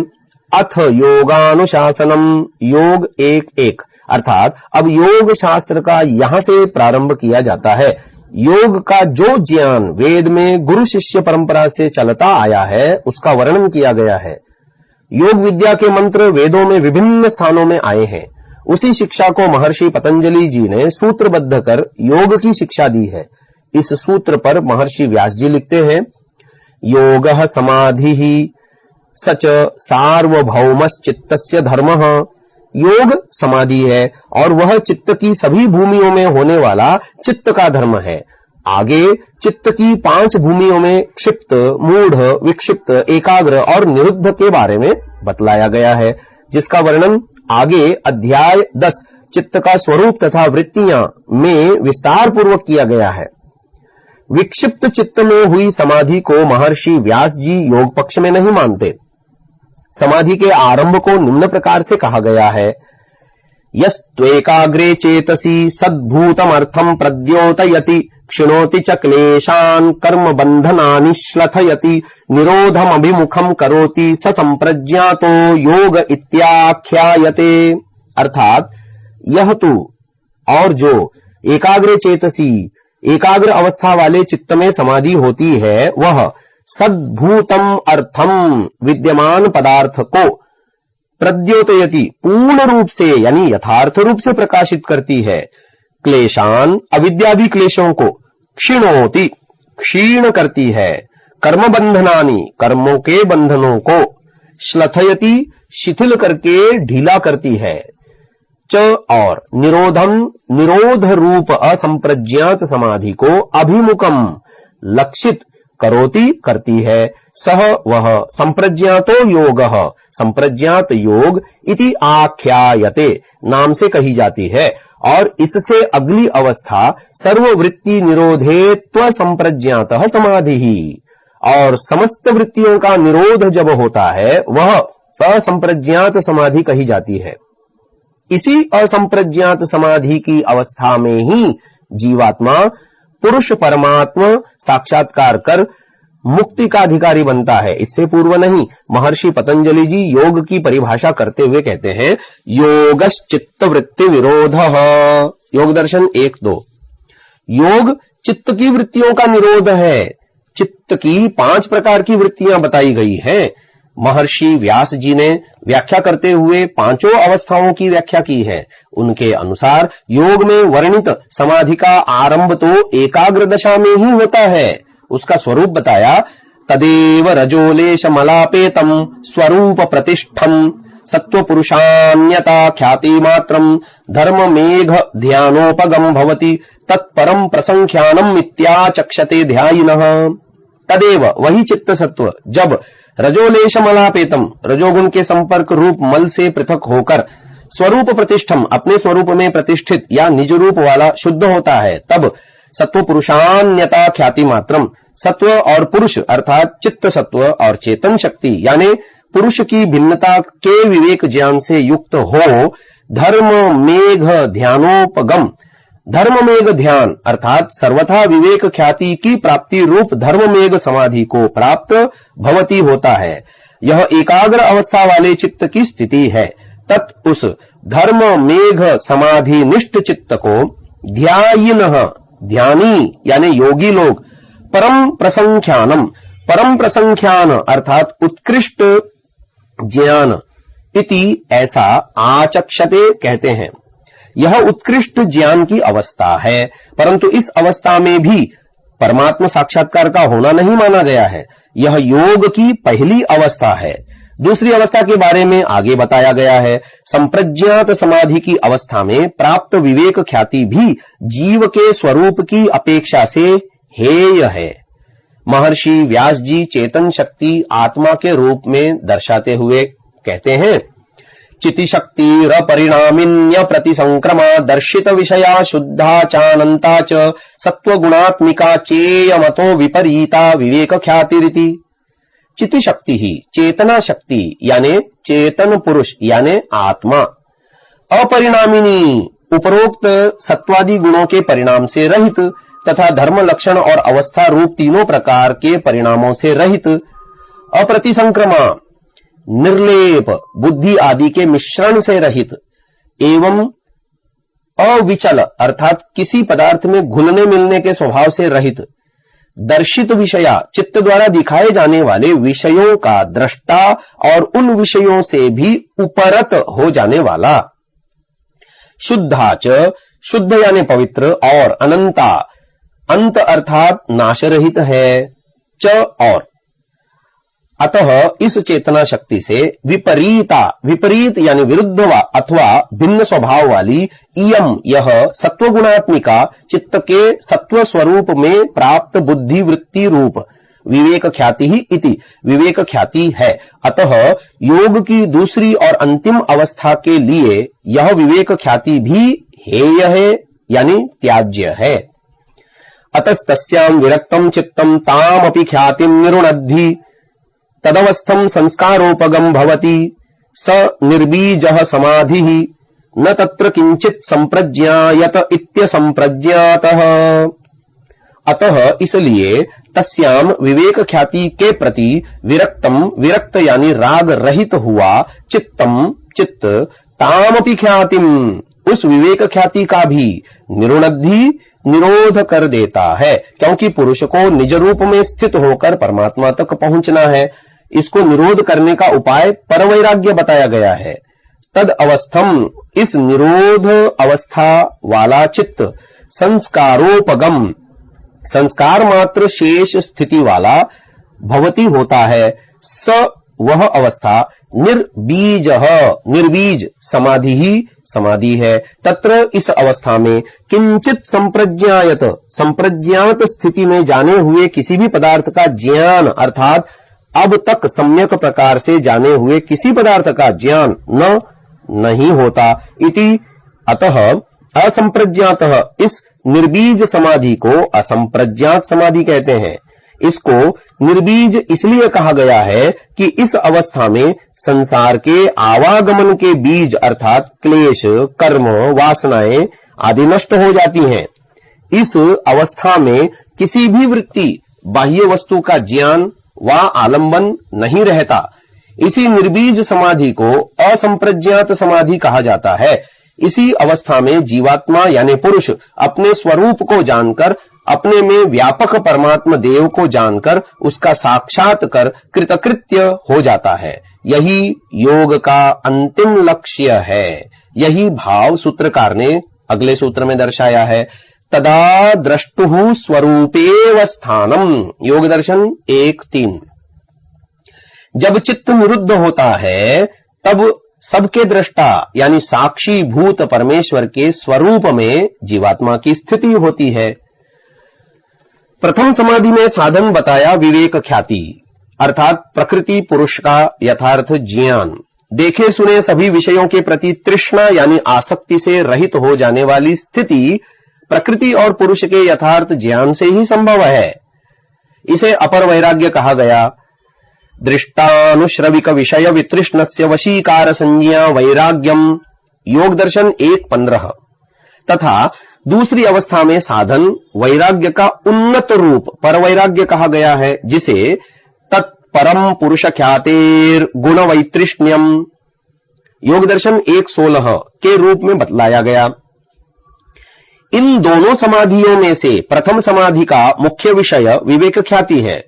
[SPEAKER 1] अथ योगानुशासनम योग 1:1, अर्थात अब योग शास्त्र का यहां से प्रारंभ किया जाता है। योग का जो ज्ञान वेद में गुरु शिष्य परंपरा से चलता आया है उसका वर्णन किया गया है। योग विद्या के मंत्र वेदों में विभिन्न स्थानों में आए हैं। उसी शिक्षा को महर्षि पतंजलि जी ने सूत्रबद्ध कर योग की शिक्षा दी है। इस सूत्र पर महर्षि व्यास जी लिखते हैं, योगः समाधिः सच सार्वभौमश्चित्तस्य धर्मः। योग समाधि है और वह चित्त की सभी भूमियों में होने वाला चित्त का धर्म है। आगे चित्त की 5 भूमियों में क्षिप्त, मूढ़, विक्षिप्त, एकाग्र और निरुद्ध के बारे में बतलाया गया है, जिसका वर्णन आगे अध्याय 10 चित्त का स्वरूप तथा वृत्तियां में विस्तार पूर्वक किया गया है। विक्षिप्त चित्त में हुई समाधि को महर्षि व्यास जी योग पक्ष में नहीं मानते। समाधि के आरंभ को निम्न प्रकार से कहा गया है, यस्त्वेकाग्रे चेतसी सद्भूतमर्थम प्रद्योतयति क्षिणोति च क्लेशान् कर्म बंधनानि श्लथयति निरोधमभिमुखम करोति स संप्रज्ञातो योग इत्याख्यायते। अर्थात यह तू और जो एकाग्र चेतसी एकाग्र अवस्था वाले चित्त में समाधि होती है वह सद्भूतम अर्थम विद्यमान पदार्थ को प्रद्योतयति पूर्ण रूप से यानी यथार्थ रूप से प्रकाशित करती है, क्लेशान अविद्यादि क्लेशों को क्षीणोति क्षीण करती है, कर्म बंधनानि कर्मों के बंधनों को श्लथयति शिथिल करके ढीला करती है, च और निरोधम निरोध रूप असंप्रज्ञात समाधि को अभिमुखम लक्षित करोति करती है, सह वह संप्रज्ञातो योगः संप्रज्ञात योग इति आख्यायते नाम से कही जाती है। और इससे अगली अवस्था सर्ववृत्ति निरोधेत्व संप्रज्ञातः समाधि ही, और समस्त वृत्तियों का निरोध जब होता है वह असंप्रज्ञात समाधि कही जाती है। इसी असंप्रज्ञात समाधि की अवस्था में ही जीवात्मा पुरुष परमात्मा साक्षात्कार कर मुक्ति का अधिकारी बनता है, इससे पूर्व नहीं। महर्षि पतंजलि जी योग की परिभाषा करते हुए कहते हैं, योगश्चित्त वृत्ति विरोधः। योग दर्शन 1:2। योग चित्त की वृत्तियों का निरोध है। चित्त की 5 प्रकार की वृत्तियां बताई गई हैं। महर्षि व्यास जी ने व्याख्या करते हुए 5 अवस्थाओं की व्याख्या की है। उनके अनुसार योग में वर्णित समाधि का आरंभ तो एकाग्र दशा में ही होता है। उसका स्वरूप बताया, तदेव रजोलेश मलापेतम स्वरूप प्रतिष्ठम सत्व पुरुषान्यता ख्याति मात्रम धर्म मेघ ध्यानोपगम भवति तत्परम प्रसंख्यानम इत्याचक्षते ध्यायिनः। तदेव वही चित्त सत्व जब रजोलेश मलापेतम रजोगुण के संपर्क रूप मल से पृथक होकर स्वरूप प्रतिष्ठम अपने स्वरूप में प्रतिष्ठित या निज रूप वाला शुद्ध होता है, तब सत्व पुरुषान्यता ख्याति मात्रम सत्व और पुरुष अर्थात चित्त सत्व और चेतन शक्ति यानी पुरुष की भिन्नता के विवेक ज्ञान से युक्त हो धर्म मेघ ध्यानोपगम धर्म मेघ ध्यान अर्थात सर्वथा विवेक ख्याति की प्राप्ति रूप धर्म मेघ समाधि को प्राप्त भवती होता है। यह एकाग्र अवस्था वाले चित्त की स्थिति है। तत् उस धर्म मेघ समाधि निष्ठ चित्त को ध्यायिनः ध्यानी यानी योगी लोग परम प्रसंख्यान अर्थात उत्कृष्ट ज्ञान इति ऐसा आचक्षते कहते हैं। यह उत्कृष्ट ज्ञान की अवस्था है, परंतु इस अवस्था में भी परमात्मा साक्षात्कार का होना नहीं माना गया है। यह योग की पहली अवस्था है। दूसरी अवस्था के बारे में आगे बताया गया है। संप्रज्ञात समाधि की अवस्था में प्राप्त विवेक ख्याति भी जीव के स्वरूप की अपेक्षा से हेय है। महर्षि व्यास जी चेतन शक्ति आत्मा के रूप में दर्शाते हुए कहते हैं, चिति शक्ति परिणामिन्य प्रतिसंक्रमा दर्शित विषया शुद्धा चानंता च सत्वगुणात्मिका चेयमतो विपरीता विवेक ख्यातिरिति। चिति शक्ति ही चेतना शक्ति यानी चेतन पुरुष यानी आत्मा, अपरिणामिनी उपरोक्त सत्वादि गुणों के परिणाम से रहित तथा धर्म लक्षण और अवस्था रूप तीनों प्रकार के परिणामों से रहित, अप्रतिसंक्रमा निर्लेप बुद्धि आदि के मिश्रण से रहित एवं अविचल अर्थात किसी पदार्थ में घुलने मिलने के स्वभाव से रहित, दर्शित विषया चित्त द्वारा दिखाए जाने वाले विषयों का दृष्टा और उन विषयों से भी उपरत हो जाने वाला, शुद्धाच शुद्ध यानी पवित्र और अनंता अंत अर्थात नाश रहित है, च और अतः इस चेतना शक्ति से विपरीता विपरीत यानी विरुद्ध अथवा भिन्न स्वभाव वाली इयम यह सत्वगुणात्मिका चित्त के सत्व स्वरूप में प्राप्त बुद्धि वृत्ति रूप विवेक ख्याति ही इति विवेक ख्याति है। अतः योग की दूसरी और अंतिम अवस्था के लिए यह विवेक ख्याति भी हेय है यानी त्याज्य है। अतस्तस्याम विरक्तम चित्तम तामपि ख्यातिम निरुणद्धि तदवस्थम संस्कारोपगम भवति स निर्बीजः समाधिः न तत्र किंचित संप्रज्ञायत इत्य संप्रज्ञातः। अतः इसलिए तस्याम विवेक ख्याति के प्रति विरक्तम विरक्त यानी राग रहित हुआ चित्तम चित्त तामपि ख्यातिम उस विवेक ख्याति का भी निरुणद्धि निरोध कर देता है, क्योंकि पुरुष को निज रूप में स्थित होकर परमात्मा तक पहुंचना है। इसको निरोध करने का उपाय परवैराग्य बताया गया है। तद अवस्थम इस निरोध अवस्था वाला चित्त संस्कारोपगम संस्कार मात्र शेष स्थिति वाला भवती होता है। स वह अवस्था निर्बीज निर्बीज समाधि ही समाधि है। तत्र इस अवस्था में किंचित संप्रज्ञायत संप्रज्ञात स्थिति में जाने हुए किसी भी पदार्थ का ज्ञान अर्थात अब तक सम्यक प्रकार से जाने हुए किसी पदार्थ का ज्ञान नहीं होता। इति अतः असंप्रज्ञातः इस निर्बीज समाधि को असंप्रज्ञात समाधि कहते हैं। इसको निर्बीज इसलिए कहा गया है कि इस अवस्था में संसार के आवागमन के बीज अर्थात क्लेश कर्म वासनाएं आदि नष्ट हो जाती हैं। इस अवस्था में किसी भी वृत्ति बाह्य वस्तु का ज्ञान व आलंबन नहीं रहता। इसी निर्बीज समाधि को असंप्रज्ञात समाधि कहा जाता है। इसी अवस्था में जीवात्मा यानी पुरुष अपने स्वरूप को जानकर अपने में व्यापक परमात्मा देव को जानकर उसका साक्षात कर कृतकृत्य हो जाता है। यही योग का अंतिम लक्ष्य है। यही भाव सूत्रकार ने अगले सूत्र में दर्शाया है। तदा द्रष्टुः स्वरूपेव स्थानम योग दर्शन 1:3। जब चित्त निरुद्ध होता है तब सबके दृष्टा यानी साक्षी भूत परमेश्वर के स्वरूप में जीवात्मा की स्थिति होती है। प्रथम समाधि में साधन बताया विवेक ख्याति अर्थात प्रकृति पुरुष का यथार्थ ज्ञान, देखे सुने सभी विषयों के प्रति तृष्णा यानी आसक्ति से रहित हो जाने वाली स्थिति प्रकृति और पुरुष के यथार्थ ज्ञान से ही संभव है। इसे अपर वैराग्य कहा गया। दृष्टानुश्रविक विषय वितृष्णस्य वशीकार संज्ञा वैराग्यम योग दर्शन 1:15। तथा दूसरी अवस्था में साधन वैराग्य का उन्नत रूप पर वैराग्य कहा गया है, जिसे तत्परम पुरुष ख्यातेर गुण वैतृष्ण्यम योग दर्शन 1:16 के रूप में बतलाया गया। इन दोनों समाधियों में से प्रथम समाधि का मुख्य विषय विवेक ख्याति है,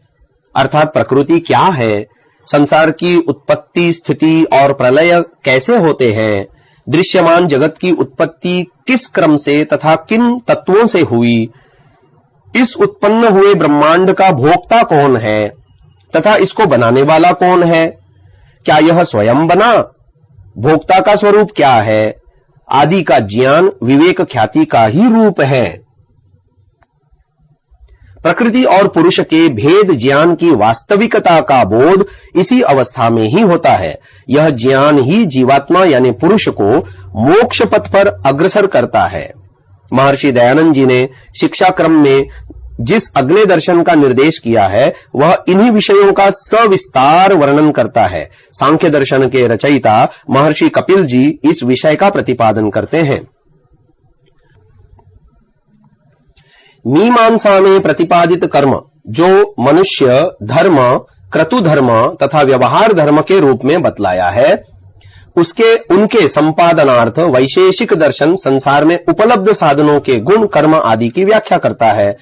[SPEAKER 1] अर्थात प्रकृति क्या है, संसार की उत्पत्ति स्थिति और प्रलय कैसे होते हैं, दृश्यमान जगत की उत्पत्ति किस क्रम से तथा किन तत्वों से हुई, इस उत्पन्न हुए ब्रह्मांड का भोक्ता कौन है तथा इसको बनाने वाला कौन है, क्या यह स्वयं बना, भोक्ता का स्वरूप क्या है आदि का ज्ञान विवेक ख्याति का ही रूप है। प्रकृति और पुरुष के भेद ज्ञान की वास्तविकता का बोध इसी अवस्था में ही होता है। यह ज्ञान ही जीवात्मा यानी पुरुष को मोक्ष पथ पर अग्रसर करता है। महर्षि दयानंद जी ने शिक्षा क्रम में जिस अगले दर्शन का निर्देश किया है वह इन्हीं विषयों का सविस्तार वर्णन करता है। सांख्य दर्शन के रचयिता महर्षि कपिल जी इस विषय का प्रतिपादन करते हैं। मीमांसा में प्रतिपादित कर्म जो मनुष्य धर्म, क्रतु धर्म तथा व्यवहार धर्म के रूप में बतलाया है, उनके संपादनार्थ वैशेषिक दर्शन संसार में उपलब्ध साधनों के गुण, कर्म आदि की व्याख्या करता है।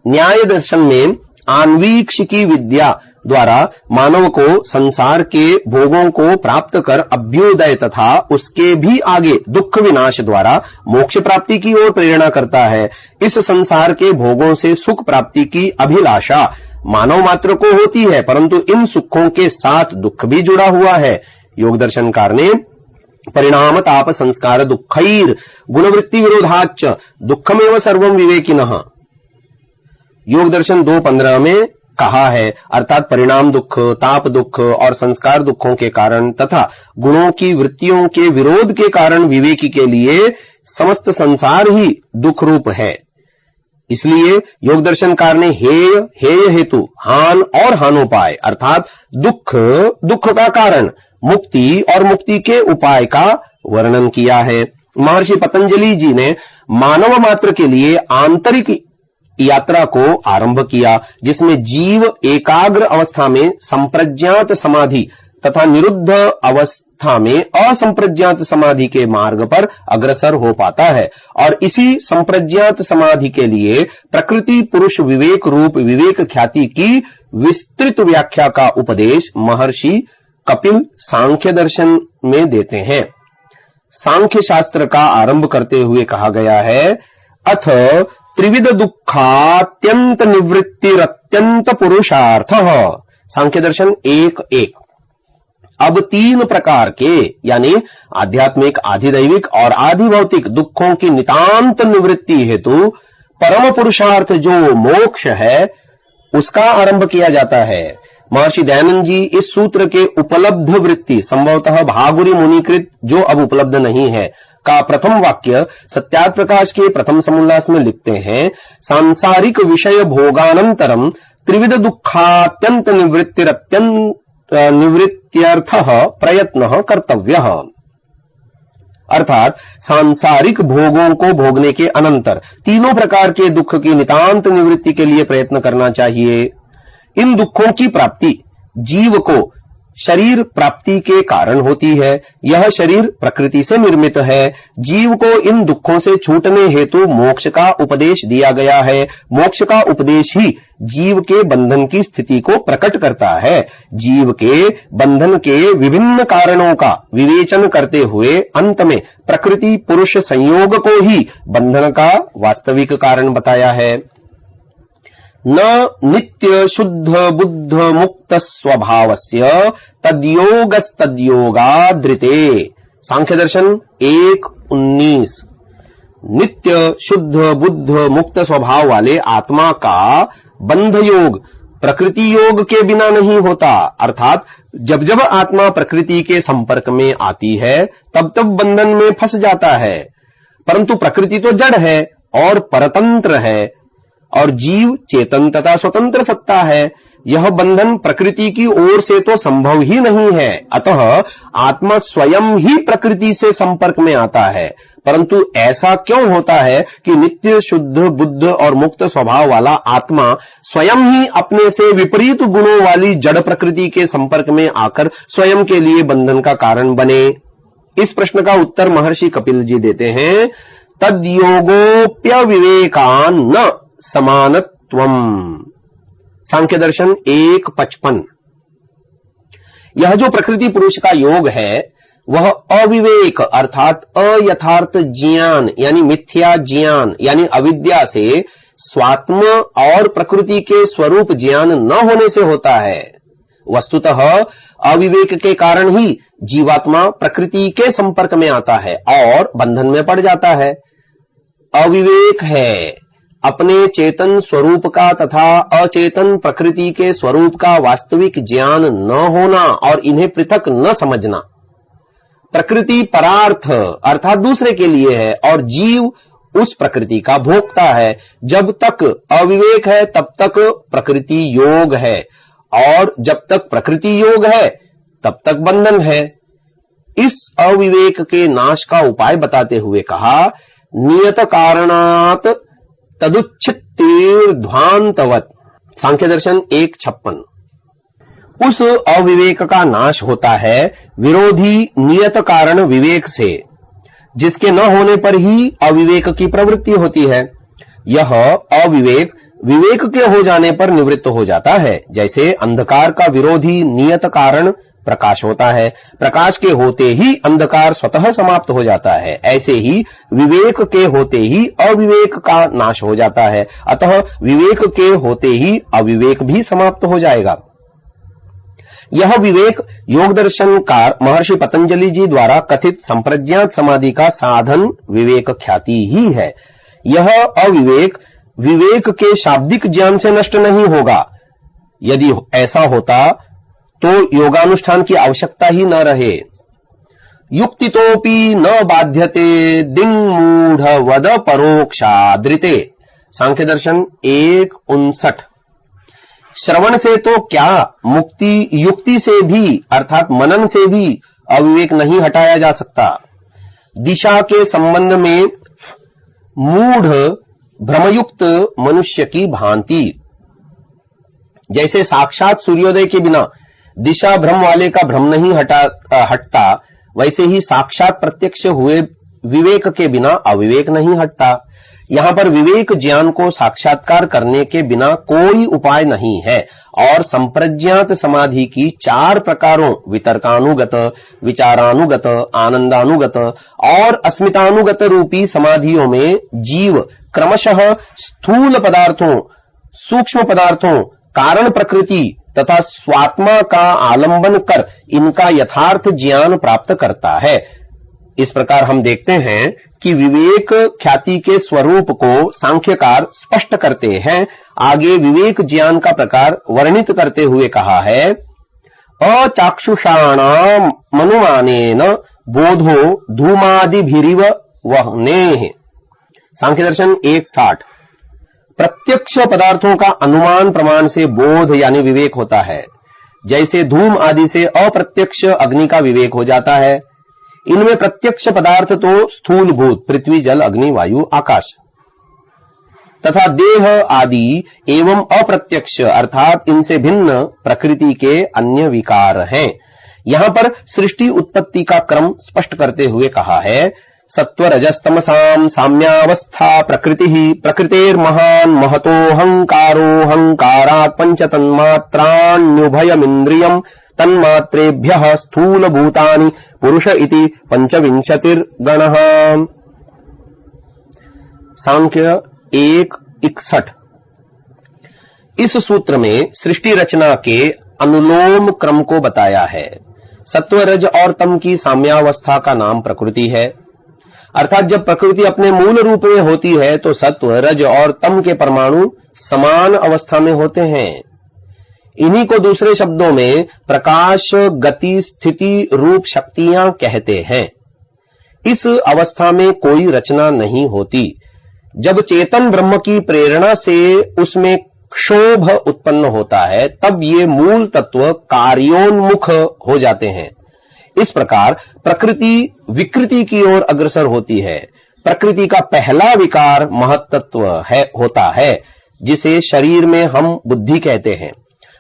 [SPEAKER 1] न्याय दर्शन में आन्वीक्षिकी विद्या द्वारा मानव को संसार के भोगों को प्राप्त कर अभ्युदय तथा उसके भी आगे दुख विनाश द्वारा मोक्ष प्राप्ति की ओर प्रेरणा करता है। इस संसार के भोगों से सुख प्राप्ति की अभिलाषा मानव मात्र को होती है, परंतु इन सुखों के साथ दुख भी जुड़ा हुआ है। योग दर्शनकार ने परिणाम ताप संस्कार दुखैर गुणवृत्ति विरोधाच्च दुखमेव सर्वं विवेकिनः योग दर्शन 2.15 में कहा है, अर्थात परिणाम दुख, ताप दुख और संस्कार दुखों के कारण तथा गुणों की वृत्तियों के विरोध के कारण विवेकी के लिए समस्त संसार ही दुख रूप है। इसलिए योग दर्शनकार ने हेय, हेय हेतु, हान और हानोपाय अर्थात दुख, दुख का कारण, मुक्ति और मुक्ति के उपाय का वर्णन किया है। महर्षि पतंजलि जी ने मानव मात्र के लिए आंतरिक यात्रा को आरंभ किया, जिसमें जीव एकाग्र अवस्था में संप्रज्ञात समाधि तथा निरुद्ध अवस्था में असंप्रज्ञात समाधि के मार्ग पर अग्रसर हो पाता है। और इसी संप्रज्ञात समाधि के लिए प्रकृति पुरुष विवेक रूप विवेक ख्याति की विस्तृत व्याख्या का उपदेश महर्षि कपिल सांख्य दर्शन में देते हैं। सांख्य शास्त्र का आरंभ करते हुए कहा गया है, अथ त्रिविध दुखात्यंत निवृत्तिरत्यंत पुरुषार्थ। सांख्य दर्शन 1:1। अब 3 प्रकार के यानी आध्यात्मिक, आधिदैविक और आधिभौतिक दुखों की नितांत निवृत्ति हेतु परम पुरुषार्थ जो मोक्ष है उसका आरंभ किया जाता है। महर्षि दयानंद जी इस सूत्र के उपलब्ध वृत्ति संभवतः भागुरी मुनिकृत जो अब उपलब्ध नहीं है का प्रथम वाक्य सत्यार्थ प्रकाश के प्रथम समुल्लास में लिखते हैं, सांसारिक विषय भोगानंतरम त्रिविध दुखात्यंत निवृत्त्यर्थः प्रयत्नः कर्तव्यः। अर्थात सांसारिक भोगों को भोगने के अनंतर तीनों प्रकार के दुख की नितांत निवृत्ति के लिए प्रयत्न करना चाहिए। इन दुखों की प्राप्ति जीव को शरीर प्राप्ति के कारण होती है। यह शरीर प्रकृति से निर्मित है। जीव को इन दुखों से छूटने हेतु मोक्ष का उपदेश दिया गया है। मोक्ष का उपदेश ही जीव के बंधन की स्थिति को प्रकट करता है। जीव के बंधन के विभिन्न कारणों का विवेचन करते हुए अंत में प्रकृति पुरुष संयोग को ही बंधन का वास्तविक कारण बताया है। न नित्य शुद्ध बुद्ध मुक्त स्वभावस्य तद्योगस्तद्योगादृते। सांख्य दर्शन 1:19। नित्य शुद्ध बुद्ध मुक्त स्वभाव वाले आत्मा का बंध योग प्रकृति योग के बिना नहीं होता। अर्थात जब जब आत्मा प्रकृति के संपर्क में आती है तब तब बंधन में फंस जाता है, परंतु प्रकृति तो जड़ है और परतंत्र है और जीव चेतन तथा स्वतंत्र सत्ता है। यह बंधन प्रकृति की ओर से तो संभव ही नहीं है। अतः आत्मा स्वयं ही प्रकृति से संपर्क में आता है। परंतु ऐसा क्यों होता है कि नित्य शुद्ध बुद्ध और मुक्त स्वभाव वाला आत्मा स्वयं ही अपने से विपरीत गुणों वाली जड़ प्रकृति के संपर्क में आकर स्वयं के लिए बंधन का कारण बने? इस प्रश्न का उत्तर महर्षि कपिल जी देते हैं, तद्योगोप्य विवेकान न समानत्वम। सांख्य दर्शन 1:55। यह जो प्रकृति पुरुष का योग है वह अविवेक अर्थात अयथार्थ ज्ञान यानी मिथ्या ज्ञान यानी अविद्या से स्वात्म और प्रकृति के स्वरूप ज्ञान न होने से होता है। वस्तुतः अविवेक के कारण ही जीवात्मा प्रकृति के संपर्क में आता है और बंधन में पड़ जाता है। अविवेक है, अपने चेतन स्वरूप का तथा अचेतन प्रकृति के स्वरूप का वास्तविक ज्ञान न होना और इन्हें पृथक न समझना। प्रकृति परार्थ अर्थात दूसरे के लिए है और जीव उस प्रकृति का भोक्ता है। जब तक अविवेक है तब तक प्रकृति योग है और जब तक प्रकृति योग है तब तक बंधन है। इस अविवेक के नाश का उपाय बताते हुए कहा, नियत कारणात तदुच्छित्तिर्ध्वान्तवत्। सांख्य दर्शन 1:56। उस अविवेक का नाश होता है विरोधी नियत कारण विवेक से, जिसके न होने पर ही अविवेक की प्रवृत्ति होती है। यह अविवेक विवेक के हो जाने पर निवृत्त हो जाता है। जैसे अंधकार का विरोधी नियत कारण प्रकाश होता है, प्रकाश के होते ही अंधकार स्वतः समाप्त हो जाता है, ऐसे ही विवेक के होते ही अविवेक का नाश हो जाता है। अतः विवेक के होते ही अविवेक भी समाप्त हो जाएगा। यह विवेक योग दर्शनकार महर्षि पतंजलि जी द्वारा कथित संप्रज्ञात समाधि का साधन विवेक ख्याति ही है। यह अविवेक विवेक के शाब्दिक ज्ञान से नष्ट नहीं होगा। यदि ऐसा होता तो योगानुष्ठान की आवश्यकता ही न रहे। युक्तितोपि न बाध्यते दिंग मूढ़ वद परोक्षादृते। सांख्य दर्शन 1:59। श्रवण से तो क्या मुक्ति युक्ति से भी अर्थात मनन से भी अविवेक नहीं हटाया जा सकता। दिशा के संबंध में मूढ़ भ्रमयुक्त मनुष्य की भांति, जैसे साक्षात सूर्योदय के बिना दिशा भ्रम वाले का भ्रम नहीं हटता, वैसे ही साक्षात प्रत्यक्ष हुए विवेक के बिना अविवेक नहीं हटता। यहां पर विवेक ज्ञान को साक्षात्कार करने के बिना कोई उपाय नहीं है और संप्रज्ञात समाधि की 4 प्रकारों वितर्कानुगत, विचारानुगत, आनंदानुगत और अस्मितानुगत रूपी समाधियों में जीव क्रमशः स्थूल पदार्थों, सूक्ष्म पदार्थों, कारण प्रकृति तथा स्वात्मा का आलंबन कर इनका यथार्थ ज्ञान प्राप्त करता है। इस प्रकार हम देखते हैं कि विवेक ख्याति के स्वरूप को सांख्यकार स्पष्ट करते हैं। आगे विवेक ज्ञान का प्रकार वर्णित करते हुए कहा है, अचाक्षुषाणाम मनुमानेन बोधो धूमादिभिरिव वह्नेः। सांख्य दर्शन 1:60। प्रत्यक्ष पदार्थों का अनुमान प्रमाण से बोध यानी विवेक होता है, जैसे धूम आदि से अप्रत्यक्ष अग्नि का विवेक हो जाता है। इनमें प्रत्यक्ष पदार्थ तो स्थूलभूत पृथ्वी, जल, अग्नि, वायु, आकाश तथा देह आदि एवं अप्रत्यक्ष अर्थात इनसे भिन्न प्रकृति के अन्य विकार हैं। यहां पर सृष्टि उत्पत्ति का क्रम स्पष्ट करते हुए कहा है, सत्वरजस्तमसां साम्यावस्था प्रकृतिः प्रकृतेर्महान् महतोऽहंकारोऽहंकारात् पंचतन्मात्राण्युभयमिन्द्रियम् तन्मात्रेभ्यः स्थूलभूतानि पुरुष इति 25 सांख्य 1:61। इस सूत्र में सृष्टि रचना के अनुलोम क्रम को बताया है। सत्व, रज और तम की साम्यावस्था का नाम प्रकृति है, अर्थात जब प्रकृति अपने मूल रूप में होती है तो सत्व, रज और तम के परमाणु समान अवस्था में होते हैं। इन्हीं को दूसरे शब्दों में प्रकाश, गति, स्थिति रूप शक्तियां कहते हैं। इस अवस्था में कोई रचना नहीं होती। जब चेतन ब्रह्म की प्रेरणा से उसमें क्षोभ उत्पन्न होता है तब ये मूल तत्व कार्योन्मुख हो जाते हैं। इस प्रकार प्रकृति विकृति की ओर अग्रसर होती है। प्रकृति का पहला विकार महत्तत्व होता है, जिसे शरीर में हम बुद्धि कहते हैं।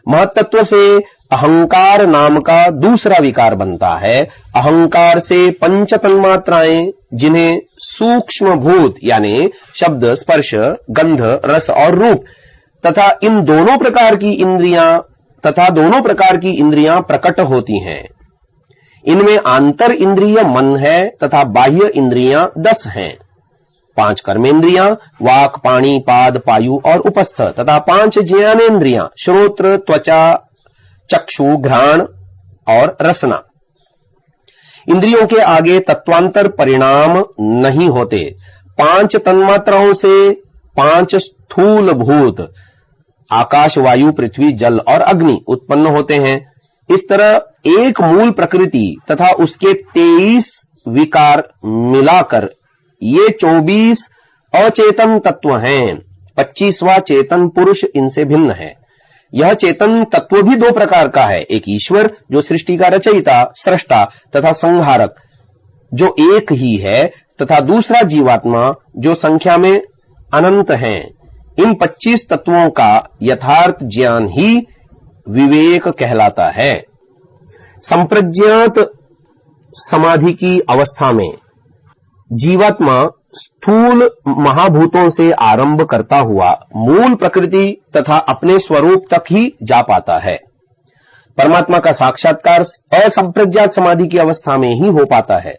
[SPEAKER 1] महत्तत्व से अहंकार नाम का दूसरा विकार बनता है। अहंकार से पंच तन्मात्राएं, जिन्हें सूक्ष्म भूत यानी शब्द, स्पर्श, गंध, रस और रूप तथा दोनों प्रकार की इंद्रियां प्रकट होती हैं। इनमें आंतर इंद्रिय मन है तथा बाह्य इंद्रियां 10 हैं। 5 कर्मेंद्रियां वाक, पाणी, पाद, पायु और उपस्थ तथा 5 ज्ञानेंद्रियां श्रोत्र, त्वचा, चक्षु, घ्राण और रसना। इंद्रियों के आगे तत्वांतर परिणाम नहीं होते। 5 तन्मात्राओं से 5 स्थूल भूत आकाश, वायु, पृथ्वी, जल और अग्नि उत्पन्न होते हैं। इस तरह एक मूल प्रकृति तथा उसके 23 विकार मिलाकर ये 24 अचेतन तत्व हैं। 25वां चेतन पुरुष इनसे भिन्न है। यह चेतन तत्व भी 2 प्रकार का है, एक ईश्वर जो सृष्टि का रचयिता, सृष्टा तथा संहारक जो एक ही है, तथा दूसरा जीवात्मा जो संख्या में अनंत हैं। इन 25 तत्वों का यथार्थ ज्ञान ही विवेक कहलाता है। संप्रज्ञात समाधि की अवस्था में जीवात्मा स्थूल महाभूतों से आरंभ करता हुआ मूल प्रकृति तथा अपने स्वरूप तक ही जा पाता है। परमात्मा का साक्षात्कार असंप्रज्ञात समाधि की अवस्था में ही हो पाता है।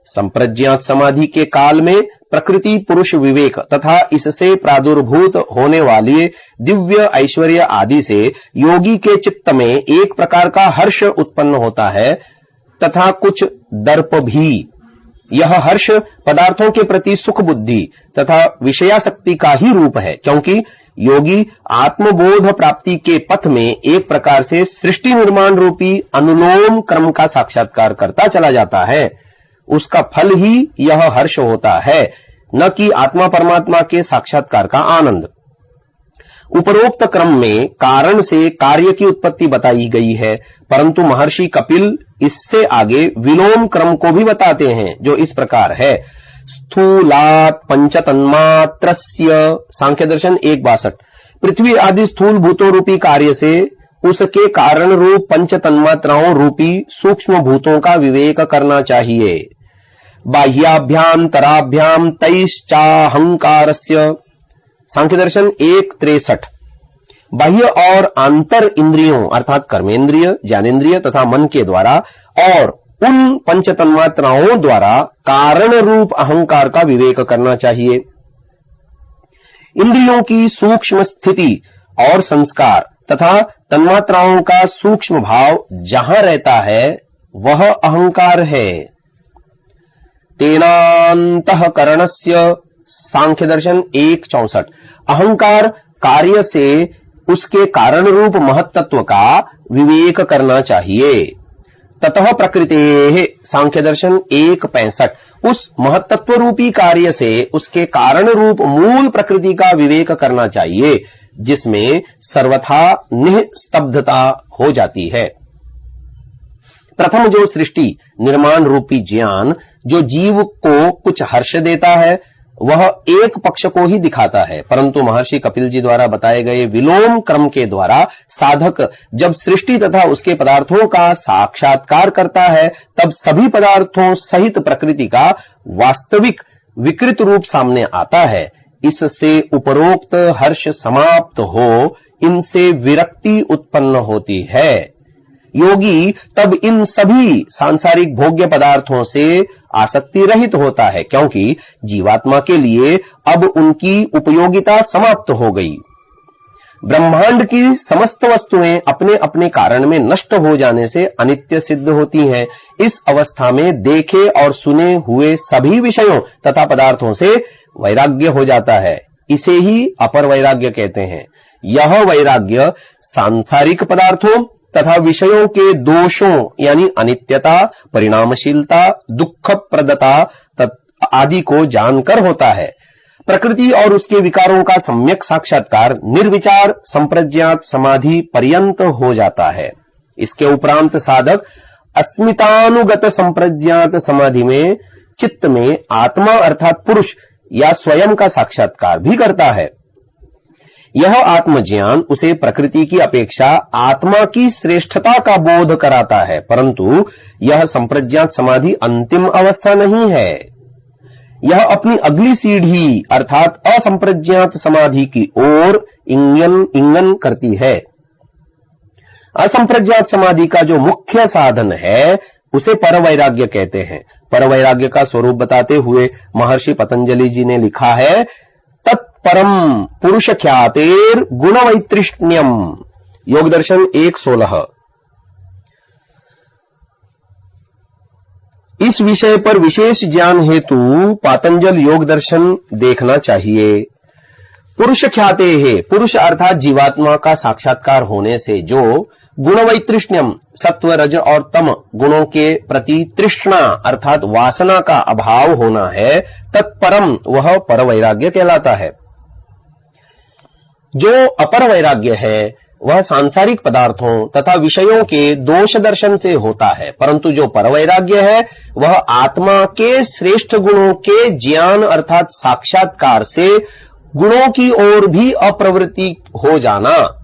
[SPEAKER 1] संप्रज्ञात समाधि के काल में प्रकृति, पुरुष, विवेक तथा इससे प्रादुर्भूत होने वाले दिव्य ऐश्वर्य आदि से योगी के चित्त में एक प्रकार का हर्ष उत्पन्न होता है तथा कुछ दर्प भी। यह हर्ष पदार्थों के प्रति सुख बुद्धि तथा विषयासक्ति का ही रूप है, क्योंकि योगी आत्मबोध प्राप्ति के पथ में एक प्रकार से सृष्टि निर्माण रूपी अनुलोम क्रम का साक्षात्कार करता चला जाता है। उसका फल ही यह हर्ष होता है, न कि आत्मा परमात्मा के साक्षात्कार का आनंद। उपरोक्त क्रम में कारण से कार्य की उत्पत्ति बताई गई है, परंतु महर्षि कपिल इससे आगे विलोम क्रम को भी बताते हैं, जो इस प्रकार है। स्थूलात् पंचतन्मात्रस्य, सांख्य दर्शन 1:62। पृथ्वी आदि स्थूल भूतों रूपी कार्य से उसके कारण रूप पंच तन्मात्राओं रूपी सूक्ष्म भूतों का विवेक करना चाहिए। बाह्याभ्याम तराभ्याम तैश्चाहंकारस्य, सांख्य दर्शन 1:63। बाह्य और आंतर इंद्रियों अर्थात कर्मेंद्रिय, ज्ञानेंद्रिय तथा मन के द्वारा और उन पंच तन्मात्राओं द्वारा कारण रूप अहंकार का विवेक करना चाहिए। इंद्रियों की सूक्ष्म स्थिति और संस्कार तथा तन्मात्राओं का सूक्ष्म भाव जहां रहता है वह अहंकार है। तेनान्तःकरणस्य, सांख्य दर्शन 1:64। अहंकार कार्य से उसके कारण रूप महत्तत्व का विवेक करना चाहिए। ततः प्रकृतेः, सांख्य दर्शन 1:65। उस महत्तत्व रूपी कार्य से उसके कारण रूप मूल प्रकृति का विवेक करना चाहिए, जिसमें सर्वथा निस्तब्धता हो जाती है। प्रथम जो सृष्टि निर्माण रूपी ज्ञान जो जीव को कुछ हर्ष देता है वह एक पक्ष को ही दिखाता है, परंतु महर्षि कपिल जी द्वारा बताए गए विलोम क्रम के द्वारा साधक जब सृष्टि तथा उसके पदार्थों का साक्षात्कार करता है तब सभी पदार्थों सहित प्रकृति का वास्तविक विकृत रूप सामने आता है। इससे उपरोक्त हर्ष समाप्त हो इनसे विरक्ति उत्पन्न होती है। योगी तब इन सभी सांसारिक भोग्य पदार्थों से आसक्ति रहित होता है, क्योंकि जीवात्मा के लिए अब उनकी उपयोगिता समाप्त हो गई। ब्रह्मांड की समस्त वस्तुएं अपने अपने कारण में नष्ट हो जाने से अनित्य सिद्ध होती हैं। इस अवस्था में देखे और सुने हुए सभी विषयों तथा पदार्थों से वैराग्य हो जाता है। इसे ही अपर वैराग्य कहते हैं। यह वैराग्य सांसारिक पदार्थों तथा विषयों के दोषों यानी अनित्यता, परिणामशीलता, दुखप्रदता आदि को जानकर होता है। प्रकृति और उसके विकारों का सम्यक साक्षात्कार निर्विचार संप्रज्ञात समाधि पर्यंत हो जाता है। इसके उपरांत साधक अस्मितानुगत संप्रज्ञात समाधि में चित्त में आत्मा अर्थात पुरुष या स्वयं का साक्षात्कार भी करता है। यह आत्मज्ञान उसे प्रकृति की अपेक्षा आत्मा की श्रेष्ठता का बोध कराता है, परंतु यह संप्रज्ञात समाधि अंतिम अवस्था नहीं है। यह अपनी अगली सीढ़ी अर्थात असंप्रज्ञात समाधि की ओर इंगन करती है। असंप्रज्ञात समाधि का जो मुख्य साधन है उसे परवैराग्य कहते हैं। परवैराग्य का स्वरूप बताते हुए महर्षि पतंजलि जी ने लिखा है, तत्परम पुरुष ख्यातेर गुण वैतृष्ण्यम, योग दर्शन 1:16। इस विषय पर विशेष ज्ञान हेतु पातंजल योग दर्शन देखना चाहिए। पुरुष ख्याते है, पुरुष अर्थात जीवात्मा का साक्षात्कार होने से जो गुणवैतृष्ण्यम, सत्व रज और तम गुणों के प्रति तृष्णा अर्थात वासना का अभाव होना है, तत्परम वह पर वैराग्य कहलाता है। जो अपर वैराग्य है वह सांसारिक पदार्थों तथा विषयों के दोष दर्शन से होता है, परंतु जो परवैराग्य है वह आत्मा के श्रेष्ठ गुणों के ज्ञान अर्थात साक्षात्कार से गुणों की ओर भी अप्रवृत्ति हो जाना,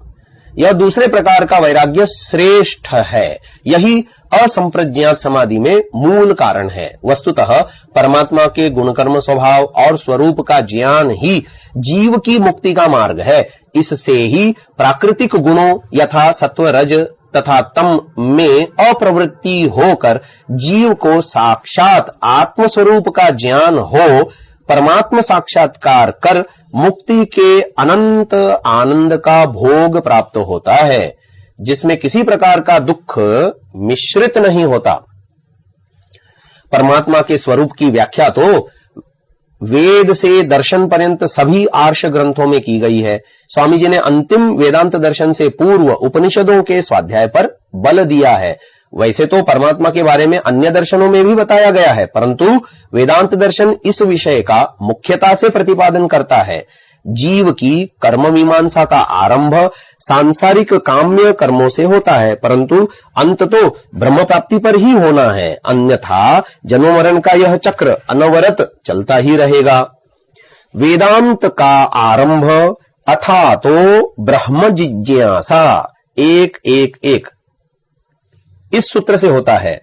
[SPEAKER 1] यह दूसरे प्रकार का वैराग्य श्रेष्ठ है। यही असंप्रज्ञात समाधि में मूल कारण है। वस्तुतः परमात्मा के गुणकर्म स्वभाव और स्वरूप का ज्ञान ही जीव की मुक्ति का मार्ग है। इससे ही प्राकृतिक गुणों यथा सत्व रज तथा तम में अप्रवृत्ति होकर जीव को साक्षात आत्मस्वरूप का ज्ञान हो, परमात्मा साक्षात्कार कर मुक्ति के अनंत आनंद का भोग प्राप्त होता है, जिसमें किसी प्रकार का दुख मिश्रित नहीं होता। परमात्मा के स्वरूप की व्याख्या तो वेद से दर्शन पर्यंत सभी आर्ष ग्रंथों में की गई है। स्वामी जी ने अंतिम वेदांत दर्शन से पूर्व उपनिषदों के स्वाध्याय पर बल दिया है। वैसे तो परमात्मा के बारे में अन्य दर्शनों में भी बताया गया है, परंतु वेदांत दर्शन इस विषय का मुख्यता से प्रतिपादन करता है। जीव की कर्म मीमांसा का आरंभ सांसारिक काम्य कर्मों से होता है, परंतु अंत तो ब्रह्म प्राप्ति पर ही होना है, अन्यथा जन्म मरण का यह चक्र अनवरत चलता ही रहेगा। वेदांत का आरंभ अथा तो ब्रह्म जिज्ञासा 1-1-1 इस सूत्र से होता है,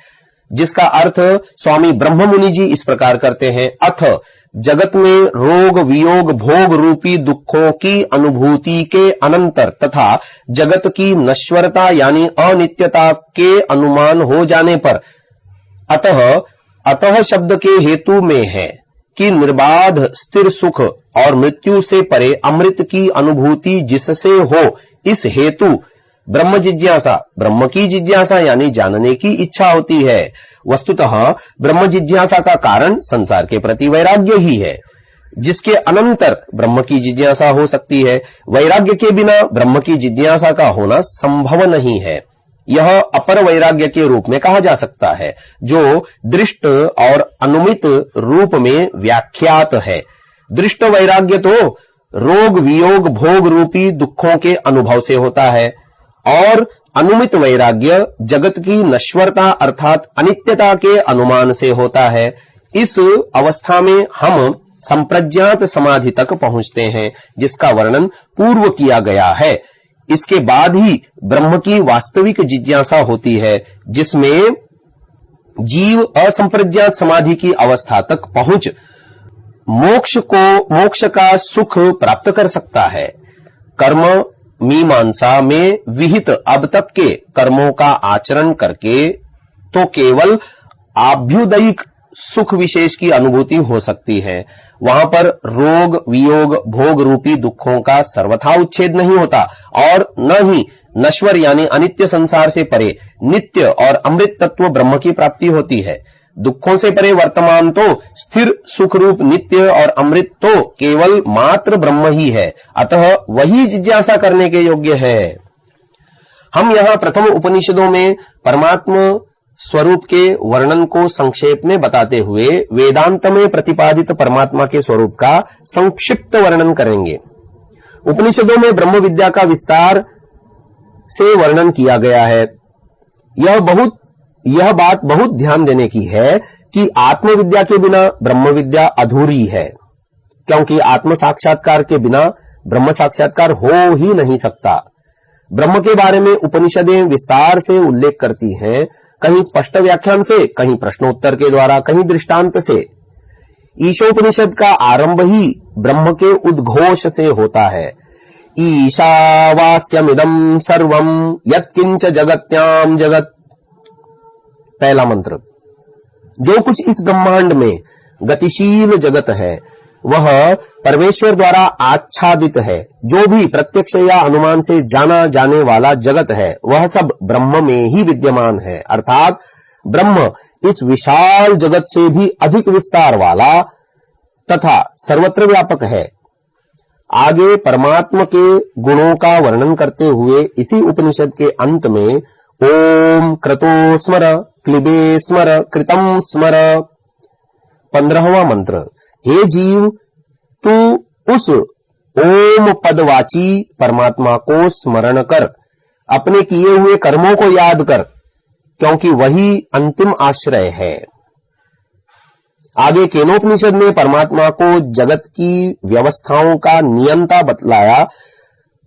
[SPEAKER 1] जिसका अर्थ स्वामी ब्रह्म मुनि जी इस प्रकार करते हैं। अथ जगत में रोग वियोग भोग रूपी दुखों की अनुभूति के अनंतर तथा जगत की नश्वरता यानी अनित्यता के अनुमान हो जाने पर अतः शब्द के हेतु में है कि निर्बाध स्थिर सुख और मृत्यु से परे अमृत की अनुभूति जिससे हो, इस हेतु ब्रह्म जिज्ञासा, ब्रह्म की जिज्ञासा यानी जानने की इच्छा होती है। वस्तुतः ब्रह्म जिज्ञासा का कारण संसार के प्रति वैराग्य ही है, जिसके अनंतर ब्रह्म की जिज्ञासा हो सकती है। वैराग्य के बिना ब्रह्म की जिज्ञासा का होना संभव नहीं है। यह अपर वैराग्य के रूप में कहा जा सकता है, जो दृष्ट और अनुमित रूप में व्याख्यात है। दृष्ट वैराग्य तो रोग वियोग भोग रूपी दुखों के अनुभव से होता है और अनुमित वैराग्य जगत की नश्वरता अर्थात अनित्यता के अनुमान से होता है। इस अवस्था में हम संप्रज्ञात समाधि तक पहुंचते हैं, जिसका वर्णन पूर्व किया गया है। इसके बाद ही ब्रह्म की वास्तविक जिज्ञासा होती है, जिसमें जीव असंप्रज्ञात समाधि की अवस्था तक पहुंच मोक्ष का सुख प्राप्त कर सकता है। कर्म मीमांसा में विहित अब तक के कर्मों का आचरण करके तो केवल आभ्युदयिक सुख विशेष की अनुभूति हो सकती है। वहां पर रोग वियोग भोग रूपी दुखों का सर्वथा उच्छेद नहीं होता और न ही नश्वर यानी अनित्य संसार से परे नित्य और अमृत तत्व ब्रह्म की प्राप्ति होती है। दुखों से परे वर्तमान तो स्थिर सुख रूप नित्य और अमृत तो केवल मात्र ब्रह्म ही है, अतः वही जिज्ञासा करने के योग्य है। हम यहां प्रथम उपनिषदों में परमात्मा स्वरूप के वर्णन को संक्षेप में बताते हुए वेदांत में प्रतिपादित परमात्मा के स्वरूप का संक्षिप्त वर्णन करेंगे। उपनिषदों में ब्रह्म विद्या का विस्तार से वर्णन किया गया है। यह बात बहुत ध्यान देने की है कि आत्मविद्या के बिना ब्रह्म विद्या अधूरी है, क्योंकि आत्म साक्षात्कार के बिना ब्रह्म साक्षात्कार हो ही नहीं सकता। ब्रह्म के बारे में उपनिषदें विस्तार से उल्लेख करती हैं, कहीं स्पष्ट व्याख्यान से, कहीं प्रश्नोत्तर के द्वारा, कहीं दृष्टांत से। ईशोपनिषद का आरंभ ही ब्रह्म के उद्घोष से होता है। ईशावास्यमिदं सर्वं यत्किंच जगत्याम जगत, पहला मंत्र। जो कुछ इस ब्रह्मांड में गतिशील जगत है वह परमेश्वर द्वारा आच्छादित है। जो भी प्रत्यक्ष या अनुमान से जाना जाने वाला जगत है वह सब ब्रह्म में ही विद्यमान है, अर्थात ब्रह्म इस विशाल जगत से भी अधिक विस्तार वाला तथा सर्वत्र व्यापक है। आगे परमात्मा के गुणों का वर्णन करते हुए इसी उपनिषद के अंत में ओम क्रतो स्मर क्लिबे स्मर कृतम स्मर 15वां मंत्र, हे जीव तू उस ओम पदवाची परमात्मा को स्मरण कर, अपने किए हुए कर्मों को याद कर, क्योंकि वही अंतिम आश्रय है। आगे केनोपनिषद में परमात्मा को जगत की व्यवस्थाओं का नियंता बतलाया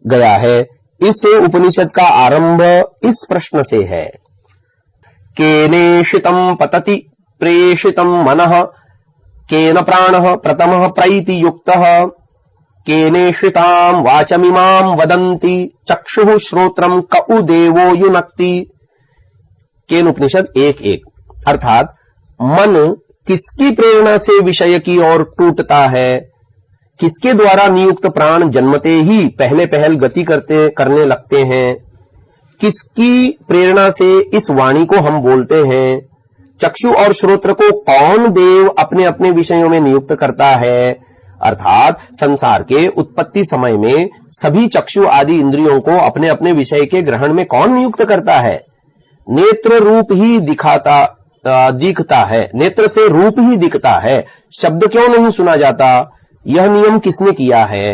[SPEAKER 1] गया है। इस उपनिषद का आरंभ इस प्रश्न से है, केनेषितं पतति प्रेषितं मनः, केन प्राणः प्रथमः प्रैति युक्तः, केनेषितां वाचमिमां वदन्ति, चक्षुः श्रोत्रं कउ देवो युनक्ति। केन उपनिषद 1:1। अर्थात मन किसकी प्रेरणा से विषय की ओर टूटता है, किसके द्वारा नियुक्त प्राण जन्मते ही पहले पहल गति करने लगते हैं, किसकी प्रेरणा से इस वाणी को हम बोलते हैं, चक्षु और श्रोत्र को कौन देव अपने अपने विषयों में नियुक्त करता है। अर्थात संसार के उत्पत्ति समय में सभी चक्षु आदि इंद्रियों को अपने अपने विषय के ग्रहण में कौन नियुक्त करता है। नेत्र रूप ही दिखता है, नेत्र से रूप ही दिखता है, शब्द क्यों नहीं सुना जाता, यह नियम किसने किया है।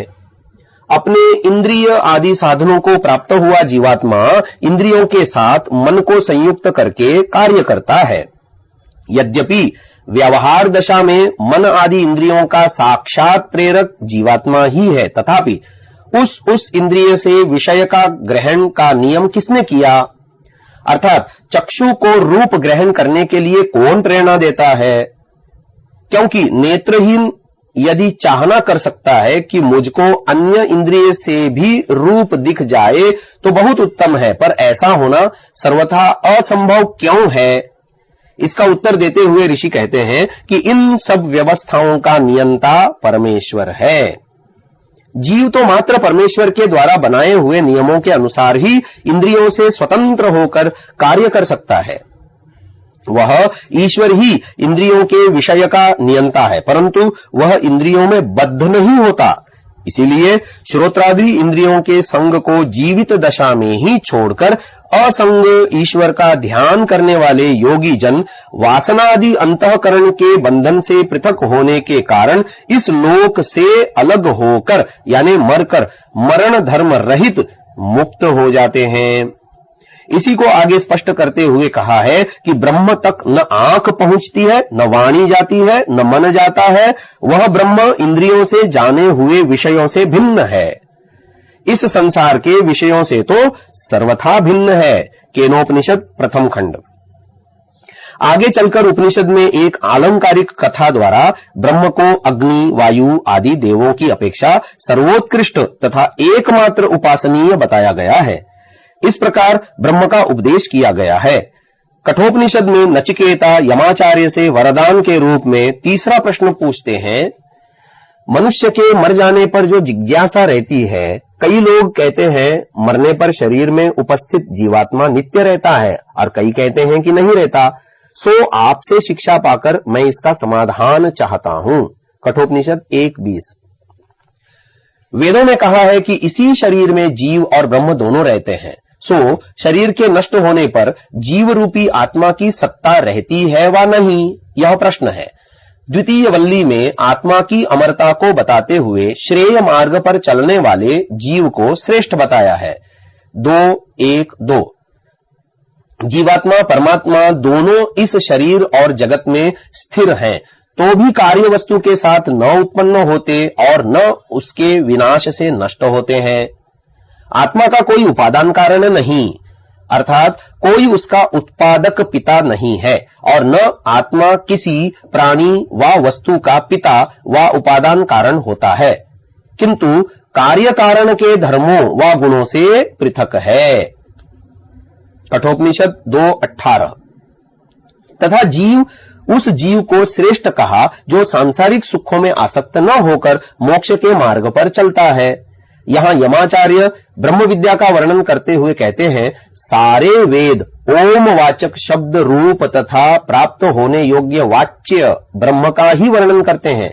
[SPEAKER 1] अपने इंद्रिय आदि साधनों को प्राप्त हुआ जीवात्मा इंद्रियों के साथ मन को संयुक्त करके कार्य करता है। यद्यपि व्यवहार दशा में मन आदि इंद्रियों का साक्षात प्रेरक जीवात्मा ही है, तथापि उस इंद्रिय से विषय का ग्रहण का नियम किसने किया। अर्थात चक्षु को रूप ग्रहण करने के लिए कौन प्रेरणा देता है, क्योंकि नेत्रहीन यदि चाहना कर सकता है कि मुझको अन्य इंद्रिय से भी रूप दिख जाए तो बहुत उत्तम है, पर ऐसा होना सर्वथा असंभव क्यों है। इसका उत्तर देते हुए ऋषि कहते हैं कि इन सब व्यवस्थाओं का नियंता परमेश्वर है। जीव तो मात्र परमेश्वर के द्वारा बनाए हुए नियमों के अनुसार ही इंद्रियों से स्वतंत्र होकर कार्य कर सकता है। वह ईश्वर ही इंद्रियों के विषय का नियंता है, परंतु वह इंद्रियों में बद्ध नहीं होता। इसीलिए श्रोत्रादि इंद्रियों के संग को जीवित दशा में ही छोड़कर असंग ईश्वर का ध्यान करने वाले योगी जन वासनादि अंतःकरण के बंधन से पृथक होने के कारण इस लोक से अलग होकर यानी मरकर मरण धर्म रहित मुक्त हो जाते हैं। इसी को आगे स्पष्ट करते हुए कहा है कि ब्रह्म तक न आंख पहुंचती है, न वाणी जाती है, न मन जाता है। वह ब्रह्म इंद्रियों से जाने हुए विषयों से भिन्न है, इस संसार के विषयों से तो सर्वथा भिन्न है। केनोपनिषद प्रथम खंड। आगे चलकर उपनिषद में एक आलंकारिक कथा द्वारा ब्रह्म को अग्नि, वायु आदि देवों की अपेक्षा सर्वोत्कृष्ट तथा एकमात्र उपासनीय बताया गया है। इस प्रकार ब्रह्म का उपदेश किया गया है। कठोपनिषद में नचिकेता यमाचार्य से वरदान के रूप में तीसरा प्रश्न पूछते हैं, मनुष्य के मर जाने पर जो जिज्ञासा रहती है, कई लोग कहते हैं मरने पर शरीर में उपस्थित जीवात्मा नित्य रहता है और कई कहते हैं कि नहीं रहता। सो आपसे शिक्षा पाकर मैं इसका समाधान चाहता हूं। कठोपनिषद 1:20। वेदों में कहा है कि इसी शरीर में जीव और ब्रह्म दोनों रहते हैं। सो शरीर के नष्ट होने पर जीव रूपी आत्मा की सत्ता रहती है वा नहीं, यह प्रश्न है। द्वितीय वल्ली में आत्मा की अमरता को बताते हुए श्रेय मार्ग पर चलने वाले जीव को श्रेष्ठ बताया है। 2:1-2। जीवात्मा परमात्मा दोनों इस शरीर और जगत में स्थिर हैं, तो भी कार्य वस्तु के साथ न उत्पन्न होते और न उसके विनाश से नष्ट होते हैं। आत्मा का कोई उपादान कारण नहीं, अर्थात कोई उसका उत्पादक पिता नहीं है, और न आत्मा किसी प्राणी व वस्तु का पिता व उपादान कारण होता है, किंतु कार्य कारण के धर्मों व गुणों से पृथक है। कठोपनिषद 2:18। तथा जीव उस जीव को श्रेष्ठ कहा जो सांसारिक सुखों में आसक्त न होकर मोक्ष के मार्ग पर चलता है। यहां यमाचार्य ब्रह्म विद्या का वर्णन करते हुए कहते हैं, सारे वेद ओम वाचक शब्द रूप तथा प्राप्त होने योग्य वाच्य ब्रह्म का ही वर्णन करते हैं।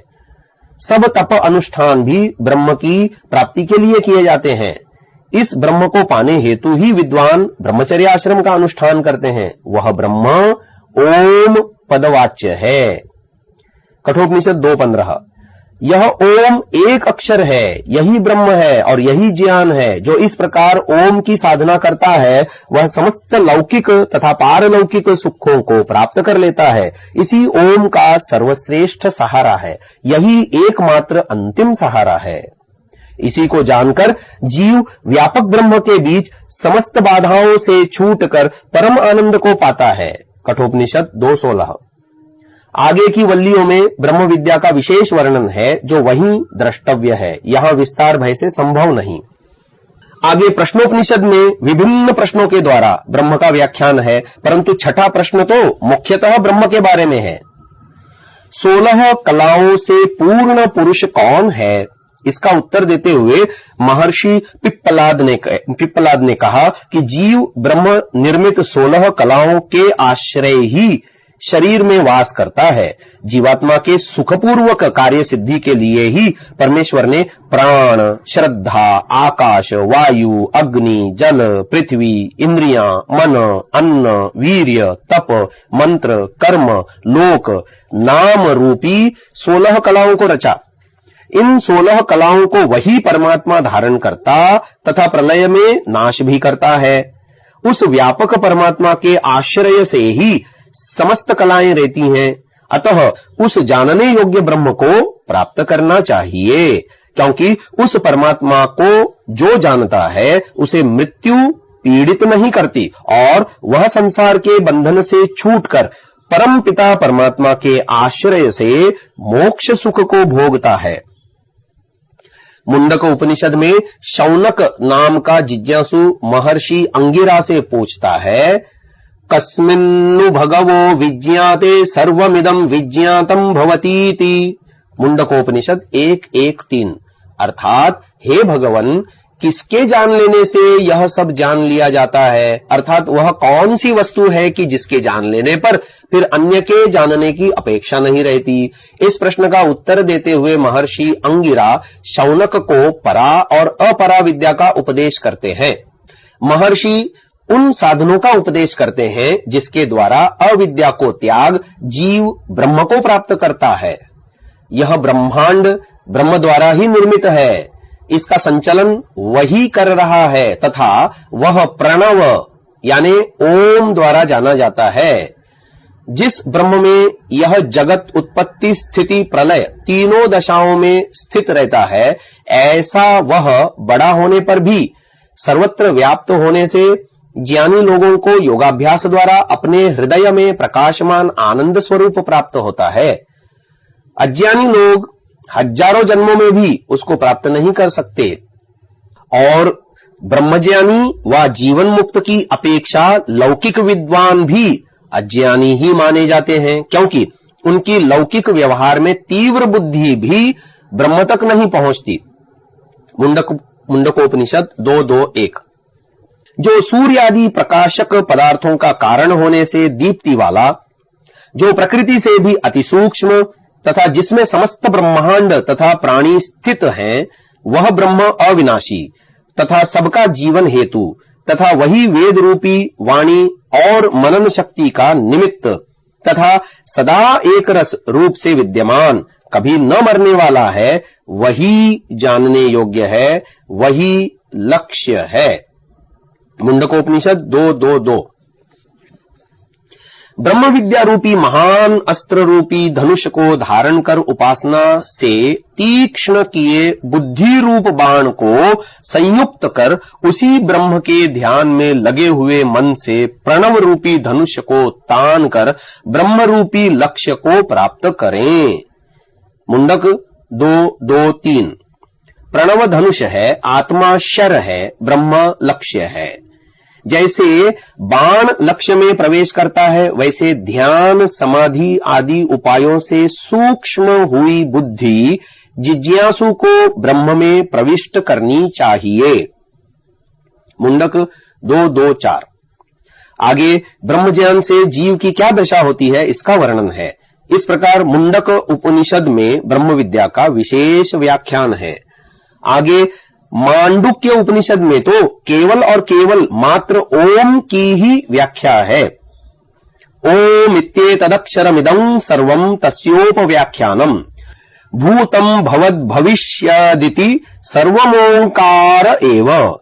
[SPEAKER 1] सब तप अनुष्ठान भी ब्रह्म की प्राप्ति के लिए किए जाते हैं। इस ब्रह्म को पाने हेतु ही विद्वान ब्रह्मचर्य आश्रम का अनुष्ठान करते हैं। वह ब्रह्म ओम पदवाच्य है। कठोपनिषद 2:15। यह ओम एक अक्षर है, यही ब्रह्म है और यही ज्ञान है। जो इस प्रकार ओम की साधना करता है वह समस्त लौकिक तथा पारलौकिक सुखों को प्राप्त कर लेता है। इसी ओम का सर्वश्रेष्ठ सहारा है, यही एकमात्र अंतिम सहारा है। इसी को जानकर जीव व्यापक ब्रह्म के बीच समस्त बाधाओं से छूटकर परम आनंद को पाता है। कठोपनिषद 2:16। आगे की वल्लियों में ब्रह्म विद्या का विशेष वर्णन है जो वहीं द्रष्टव्य है, यहां विस्तार भय से संभव नहीं। आगे प्रश्नोपनिषद में विभिन्न प्रश्नों के द्वारा ब्रह्म का व्याख्यान है, परंतु छठा प्रश्न तो मुख्यतः ब्रह्म के बारे में है। 16 कलाओं से पूर्ण पुरुष कौन है? इसका उत्तर देते हुए महर्षि पिप्पलाद ने कहा कि जीव ब्रह्म निर्मित 16 कलाओं के आश्रय ही शरीर में वास करता है। जीवात्मा के सुखपूर्वक कार्य सिद्धि के लिए ही परमेश्वर ने प्राण, श्रद्धा, आकाश, वायु, अग्नि, जल, पृथ्वी, इंद्रियां, मन, अन्न, वीर्य, तप, मंत्र, कर्म, लोक, नाम रूपी 16 कलाओं को रचा। इन 16 कलाओं को वही परमात्मा धारण करता तथा प्रलय में नाश भी करता है। उस व्यापक परमात्मा के आश्रय से ही समस्त कलाएं रहती हैं। अतः उस जानने योग्य ब्रह्म को प्राप्त करना चाहिए, क्योंकि उस परमात्मा को जो जानता है उसे मृत्यु पीड़ित नहीं करती और वह संसार के बंधन से छूटकर परम पिता परमात्मा के आश्रय से मोक्ष सुख को भोगता है। मुंडक उपनिषद में शौनक नाम का जिज्ञासु महर्षि अंगिरा से पूछता है, कस्मिन्नु भगवो विज्ञाते सर्वमिदं विज्ञातम भवतीति। मुंडकोपनिषद 1:1-3। अर्थात हे भगवन, किसके जान लेने से यह सब जान लिया जाता है? अर्थात वह कौन सी वस्तु है कि जिसके जान लेने पर फिर अन्य के जानने की अपेक्षा नहीं रहती? इस प्रश्न का उत्तर देते हुए महर्षि अंगिरा शौनक को परा और अपरा विद्या का उपदेश करते हैं। महर्षि उन साधनों का उपदेश करते हैं जिसके द्वारा अविद्या को त्याग जीव ब्रह्म को प्राप्त करता है। यह ब्रह्मांड ब्रह्म द्वारा ही निर्मित है, इसका संचलन वही कर रहा है तथा वह प्रणव यानी ओम द्वारा जाना जाता है। जिस ब्रह्म में यह जगत उत्पत्ति स्थिति प्रलय तीनों दशाओं में स्थित रहता है, ऐसा वह बड़ा होने पर भी सर्वत्र व्याप्त होने से ज्ञानी लोगों को योगाभ्यास द्वारा अपने हृदय में प्रकाशमान आनंद स्वरूप प्राप्त होता है। अज्ञानी लोग हजारों जन्मों में भी उसको प्राप्त नहीं कर सकते और ब्रह्मज्ञानी व जीवन मुक्त की अपेक्षा लौकिक विद्वान भी अज्ञानी ही माने जाते हैं, क्योंकि उनकी लौकिक व्यवहार में तीव्र बुद्धि भी ब्रह्म तक नहीं पहुंचती। मुंडकोपनिषद 2:2-1। जो सूर्य आदि प्रकाशक पदार्थों का कारण होने से दीप्ति वाला, जो प्रकृति से भी अति सूक्ष्म तथा जिसमें समस्त ब्रह्मांड तथा प्राणी स्थित हैं, वह ब्रह्म अविनाशी तथा सबका जीवन हेतु तथा वही वेद रूपी वाणी और मनन शक्ति का निमित्त तथा सदा एक रस रूप से विद्यमान, कभी न मरने वाला है, वही जानने योग्य है, वही लक्ष्य है। मुंडकोपनिषद 2:2-2। ब्रह्म विद्या रूपी महान अस्त्र रूपी धनुष को धारण कर उपासना से तीक्ष्ण किए बुद्धि रूप बाण को संयुक्त कर उसी ब्रह्म के ध्यान में लगे हुए मन से प्रणव रूपी धनुष को तान कर ब्रह्म रूपी लक्ष्य को प्राप्त करें। मुंडक 2:2-3। प्रणव धनुष है, आत्मा शर है, ब्रह्म लक्ष्य है। जैसे बाण लक्ष्य में प्रवेश करता है, वैसे ध्यान समाधि आदि उपायों से सूक्ष्म हुई बुद्धि जिज्ञासु को ब्रह्म में प्रविष्ट करनी चाहिए। मुंडक 2:2-4। आगे ब्रह्म ज्ञान से जीव की क्या दशा होती है, इसका वर्णन है। इस प्रकार मुंडक उपनिषद में ब्रह्म विद्या का विशेष व्याख्यान है। आगे मांडुक्य उपनिषद में तो केवल और केवल मात्र ओम की ही व्याख्या है। ओम इत्येतदक्षरमिदं सर्वं तस्योपव्याख्यानम् भूतं भवद्भविष्यदिति सर्वमोंकार एव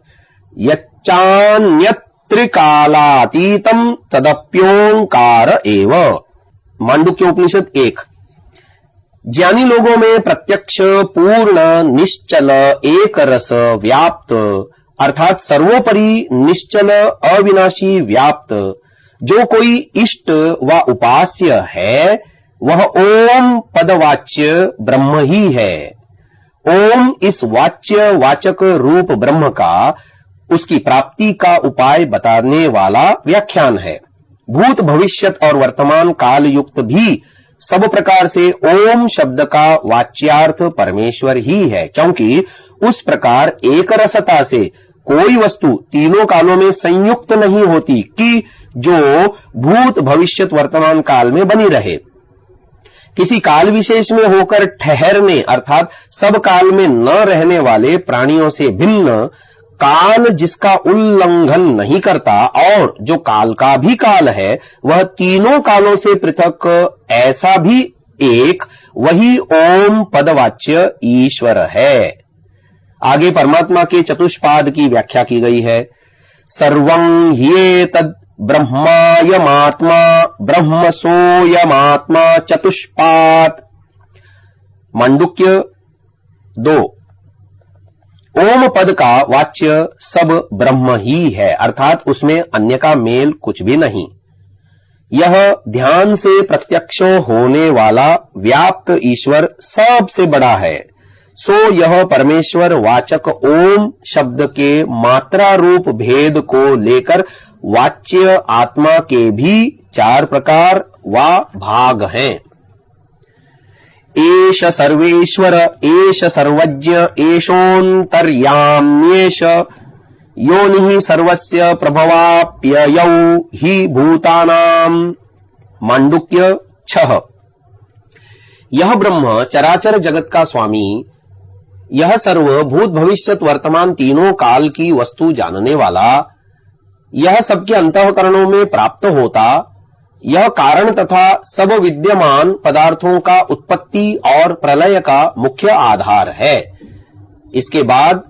[SPEAKER 1] यच्चान्यत्रिकालातीतं तदप्योंकार एव। मांडुक्य उपनिषद 1। ज्ञानी लोगों में प्रत्यक्ष, पूर्ण, निश्चल, एक रस, व्याप्त अर्थात सर्वोपरि, निश्चल, अविनाशी, व्याप्त जो कोई इष्ट व उपास्य है वह ओम पदवाच्य ब्रह्म ही है। ओम इस वाच्य वाचक रूप ब्रह्म का उसकी प्राप्ति का उपाय बताने वाला व्याख्यान है। भूत, भविष्यत और वर्तमान काल युक्त भी सब प्रकार से ओम शब्द का वाच्यार्थ परमेश्वर ही है, क्योंकि उस प्रकार एक रसता से कोई वस्तु तीनों कालों में संयुक्त नहीं होती कि जो भूत, भविष्यत, वर्तमान काल में बनी रहे। किसी काल विशेष में होकर ठहरने अर्थात सब काल में न रहने वाले प्राणियों से भिन्न काल जिसका उल्लंघन नहीं करता और जो काल का भी काल है वह तीनों कालों से पृथक ऐसा भी एक वही ओम पदवाच्य ईश्वर है। आगे परमात्मा के चतुष्पाद की व्याख्या की गई है। सर्वं ह्येतद् ब्रह्मायमात्मा ब्रह्म सोयमात्मा चतुष्पाद। मांडुक्य 2। ओम पद का वाच्य सब ब्रह्म ही है, अर्थात उसमें अन्य का मेल कुछ भी नहीं। यह ध्यान से प्रत्यक्ष होने वाला व्याप्त ईश्वर सबसे बड़ा है। सो यह परमेश्वर वाचक ओम शब्द के मात्रा रूप भेद को लेकर वाच्य आत्मा के भी 4 प्रकार व भाग हैं। एष सर्वेश्वर, एष सर्वज्ञ, एषोऽन्तर्याम्येष योनिः सर्वस्य प्रभवाप्ययौ हि भूतानाम्। मांडुक्य 6। यह ब्रह्म चराचर जगत का स्वामी, यह सर्व भूत भविष्यत वर्तमान तीनों काल की वस्तु जानने वाला, यह सबके अंतःकरणों में प्राप्त होता, यह कारण तथा सब विद्यमान पदार्थों का उत्पत्ति और प्रलय का मुख्य आधार है। इसके बाद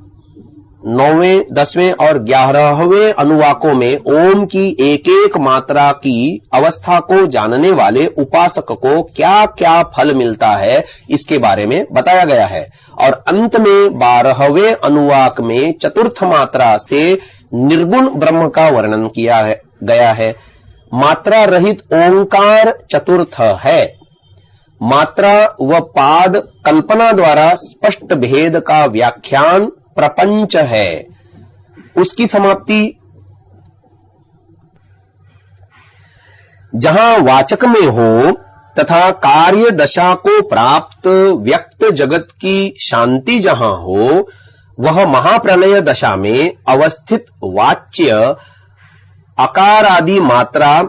[SPEAKER 1] 9वें, 10वें और 11वें अनुवाकों में ओम की एक एक मात्रा की अवस्था को जानने वाले उपासक को क्या क्या फल मिलता है इसके बारे में बताया गया है। और अंत में 12वें अनुवाक में चतुर्थ मात्रा से निर्गुण ब्रह्म का वर्णन किया गया है। मात्रा रहित ओंकार चतुर्थ है। मात्रा व पाद कल्पना द्वारा स्पष्ट भेद का व्याख्यान प्रपंच है। उसकी समाप्ति जहां वाचक में हो तथा कार्य दशा को प्राप्त व्यक्त जगत की शांति जहां हो, वह महाप्रलय दशा में अवस्थित वाच्य अकार आदि मात्रा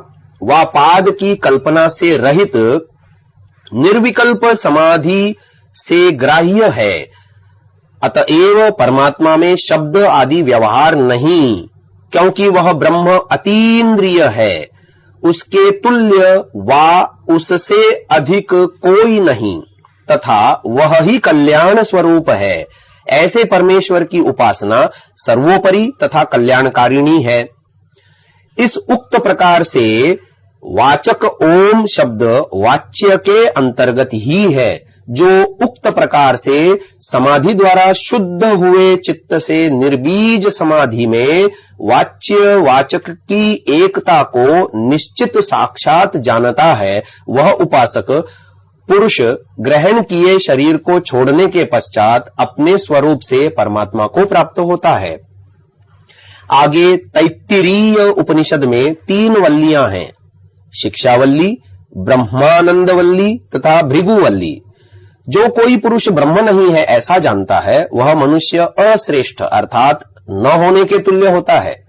[SPEAKER 1] व पाद की कल्पना से रहित निर्विकल्प समाधि से ग्राह्य है। अतएव परमात्मा में शब्द आदि व्यवहार नहीं, क्योंकि वह ब्रह्म अतीन्द्रिय है। उसके तुल्य व उससे अधिक कोई नहीं तथा वह ही कल्याण स्वरूप है। ऐसे परमेश्वर की उपासना सर्वोपरि तथा कल्याणकारिणी है। इस उक्त प्रकार से वाचक ओम शब्द वाच्य के अंतर्गत ही है, जो उक्त प्रकार से समाधि द्वारा शुद्ध हुए चित्त से निर्बीज समाधि में वाच्य वाचक की एकता को निश्चित साक्षात जानता है। वह उपासक पुरुष ग्रहण किए शरीर को छोड़ने के पश्चात अपने स्वरूप से परमात्मा को प्राप्त होता है। आगे तैत्तिरीय उपनिषद में 3 वल्लियां हैं, शिक्षावल्ली, ब्रह्मानंदवल्ली तथा भृगुवल्ली। जो कोई पुरुष ब्रह्म नहीं है ऐसा जानता है, वह मनुष्य अश्रेष्ठ अर्थात न होने के तुल्य होता है।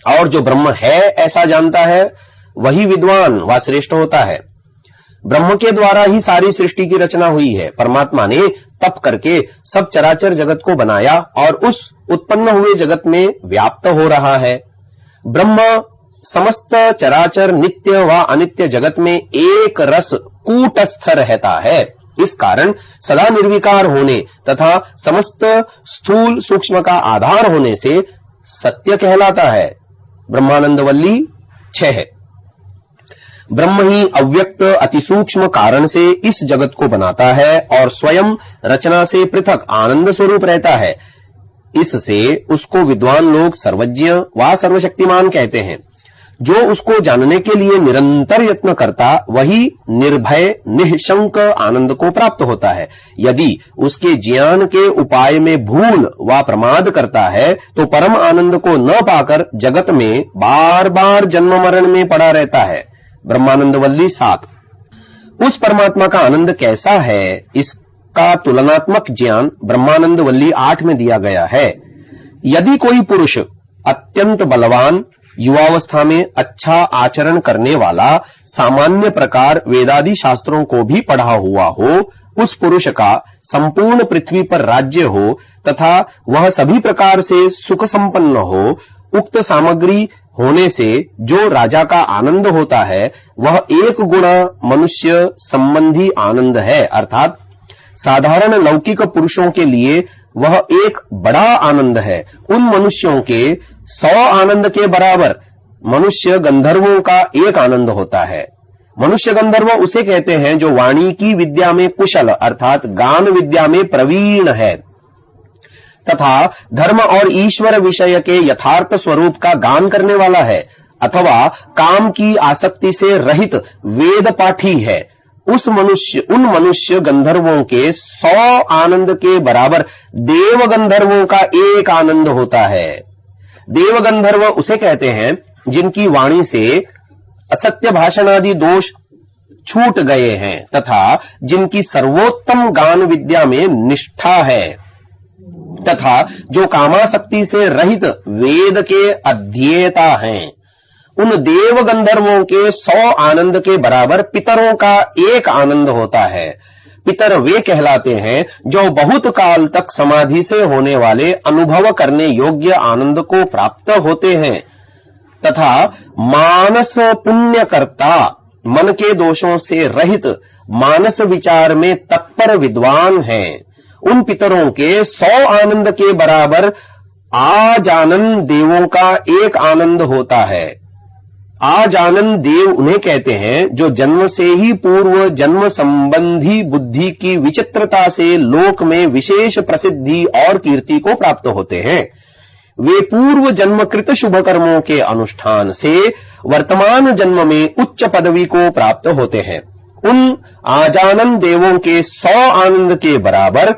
[SPEAKER 1] और जो ब्रह्म है ऐसा जानता है, वही विद्वान व श्रेष्ठ होता है। ब्रह्म के द्वारा ही सारी सृष्टि की रचना हुई है। परमात्मा ने तप करके सब चराचर जगत को बनाया और उस उत्पन्न हुए जगत में व्याप्त हो रहा है। ब्रह्म समस्त चराचर नित्य व अनित्य जगत में एक रस कूटस्थ रहता है। इस कारण सदा निर्विकार होने तथा समस्त स्थूल सूक्ष्म का आधार होने से सत्य कहलाता है। ब्रह्मानंद वल्ली 6। ब्रह्म ही अव्यक्त अति सूक्ष्म कारण से इस जगत को बनाता है और स्वयं रचना से पृथक आनंद स्वरूप रहता है। इससे उसको विद्वान लोग सर्वज्ञ व सर्वशक्तिमान कहते हैं। जो उसको जानने के लिए निरंतर यत्न करता वही निर्भय निःशंक आनंद को प्राप्त होता है। यदि उसके ज्ञान के उपाय में भूल व प्रमाद करता है तो परम आनंद को न पाकर जगत में बार बार जन्म मरण में पड़ा रहता है। ब्रह्मानंद वल्ली 7। उस परमात्मा का आनंद कैसा है, इसका तुलनात्मक ज्ञान ब्रह्मानंद वल्ली 8 में दिया गया है। यदि कोई पुरुष अत्यंत बलवान, युवावस्था में अच्छा आचरण करने वाला, सामान्य प्रकार वेदादि शास्त्रों को भी पढ़ा हुआ हो, उस पुरुष का संपूर्ण पृथ्वी पर राज्य हो तथा वह सभी प्रकार से सुख संपन्न हो, उक्त सामग्री होने से जो राजा का आनंद होता है वह एक गुणा मनुष्य संबंधी आनंद है। अर्थात साधारण लौकिक पुरुषों के लिए वह एक बड़ा आनंद है। उन मनुष्यों के 100 आनंद के बराबर मनुष्य गंधर्वों का एक आनंद होता है। मनुष्य गंधर्व उसे कहते हैं जो वाणी की विद्या में कुशल अर्थात गान विद्या में प्रवीण है तथा धर्म और ईश्वर विषय के यथार्थ स्वरूप का गान करने वाला है, अथवा काम की आसक्ति से रहित वेद पाठी है। उन मनुष्य गंधर्वों के 100 आनंद के बराबर देव गंधर्वों का एक आनंद होता है। देव गंधर्व उसे कहते हैं जिनकी वाणी से असत्य भाषण आदि दोष छूट गए हैं तथा जिनकी सर्वोत्तम गान विद्या में निष्ठा है तथा जो कामासक्ति से रहित वेद के अध्येता हैं। उन देव गंधर्वों के 100 आनंद के बराबर पितरों का एक आनंद होता है। पितर वे कहलाते हैं जो बहुत काल तक समाधि से होने वाले अनुभव करने योग्य आनंद को प्राप्त होते हैं तथा मानस पुण्यकर्ता, मन के दोषों से रहित मानस विचार में तत्पर विद्वान हैं। उन पितरों के 100 आनंद के बराबर आजानन देवों का एक आनंद होता है। आजानन देव उन्हें कहते हैं जो जन्म से ही पूर्व जन्म संबंधी बुद्धि की विचित्रता से लोक में विशेष प्रसिद्धि और कीर्ति को प्राप्त होते हैं। वे पूर्व जन्मकृत शुभ कर्मों के अनुष्ठान से वर्तमान जन्म में उच्च पदवी को प्राप्त होते हैं। उन आजानन देवों के 100 आनंद के बराबर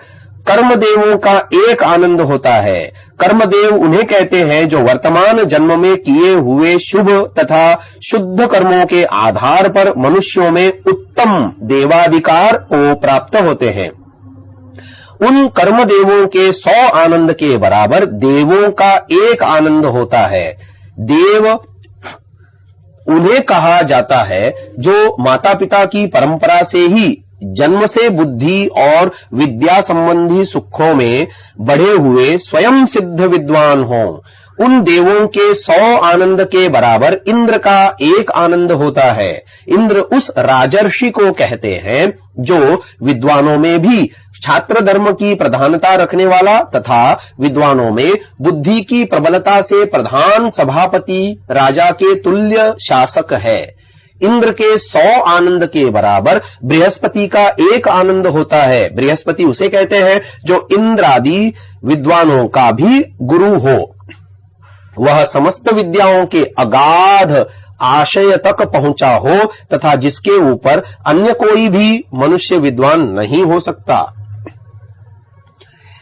[SPEAKER 1] कर्मदेवों का एक आनंद होता है। कर्मदेव उन्हें कहते हैं जो वर्तमान जन्म में किए हुए शुभ तथा शुद्ध कर्मों के आधार पर मनुष्यों में उत्तम देवाधिकार को प्राप्त होते हैं। उन कर्मदेवों के 100 आनंद के बराबर देवों का एक आनंद होता है। देव उन्हें कहा जाता है जो माता पिता की परंपरा से ही जन्म से बुद्धि और विद्या संबंधी सुखों में बढ़े हुए स्वयं सिद्ध विद्वान हों। उन देवों के 100 आनंद के बराबर इंद्र का एक आनंद होता है। इंद्र उस राजर्षि को कहते हैं जो विद्वानों में भी छात्र धर्म की प्रधानता रखने वाला तथा विद्वानों में बुद्धि की प्रबलता से प्रधान सभापति राजा के तुल्य शासक है। इंद्र के 100 आनंद के बराबर बृहस्पति का एक आनंद होता है। बृहस्पति उसे कहते हैं जो इंद्रादि विद्वानों का भी गुरु हो। वह समस्त विद्याओं के अगाध आशय तक पहुंचा हो तथा जिसके ऊपर अन्य कोई भी मनुष्य विद्वान नहीं हो सकता।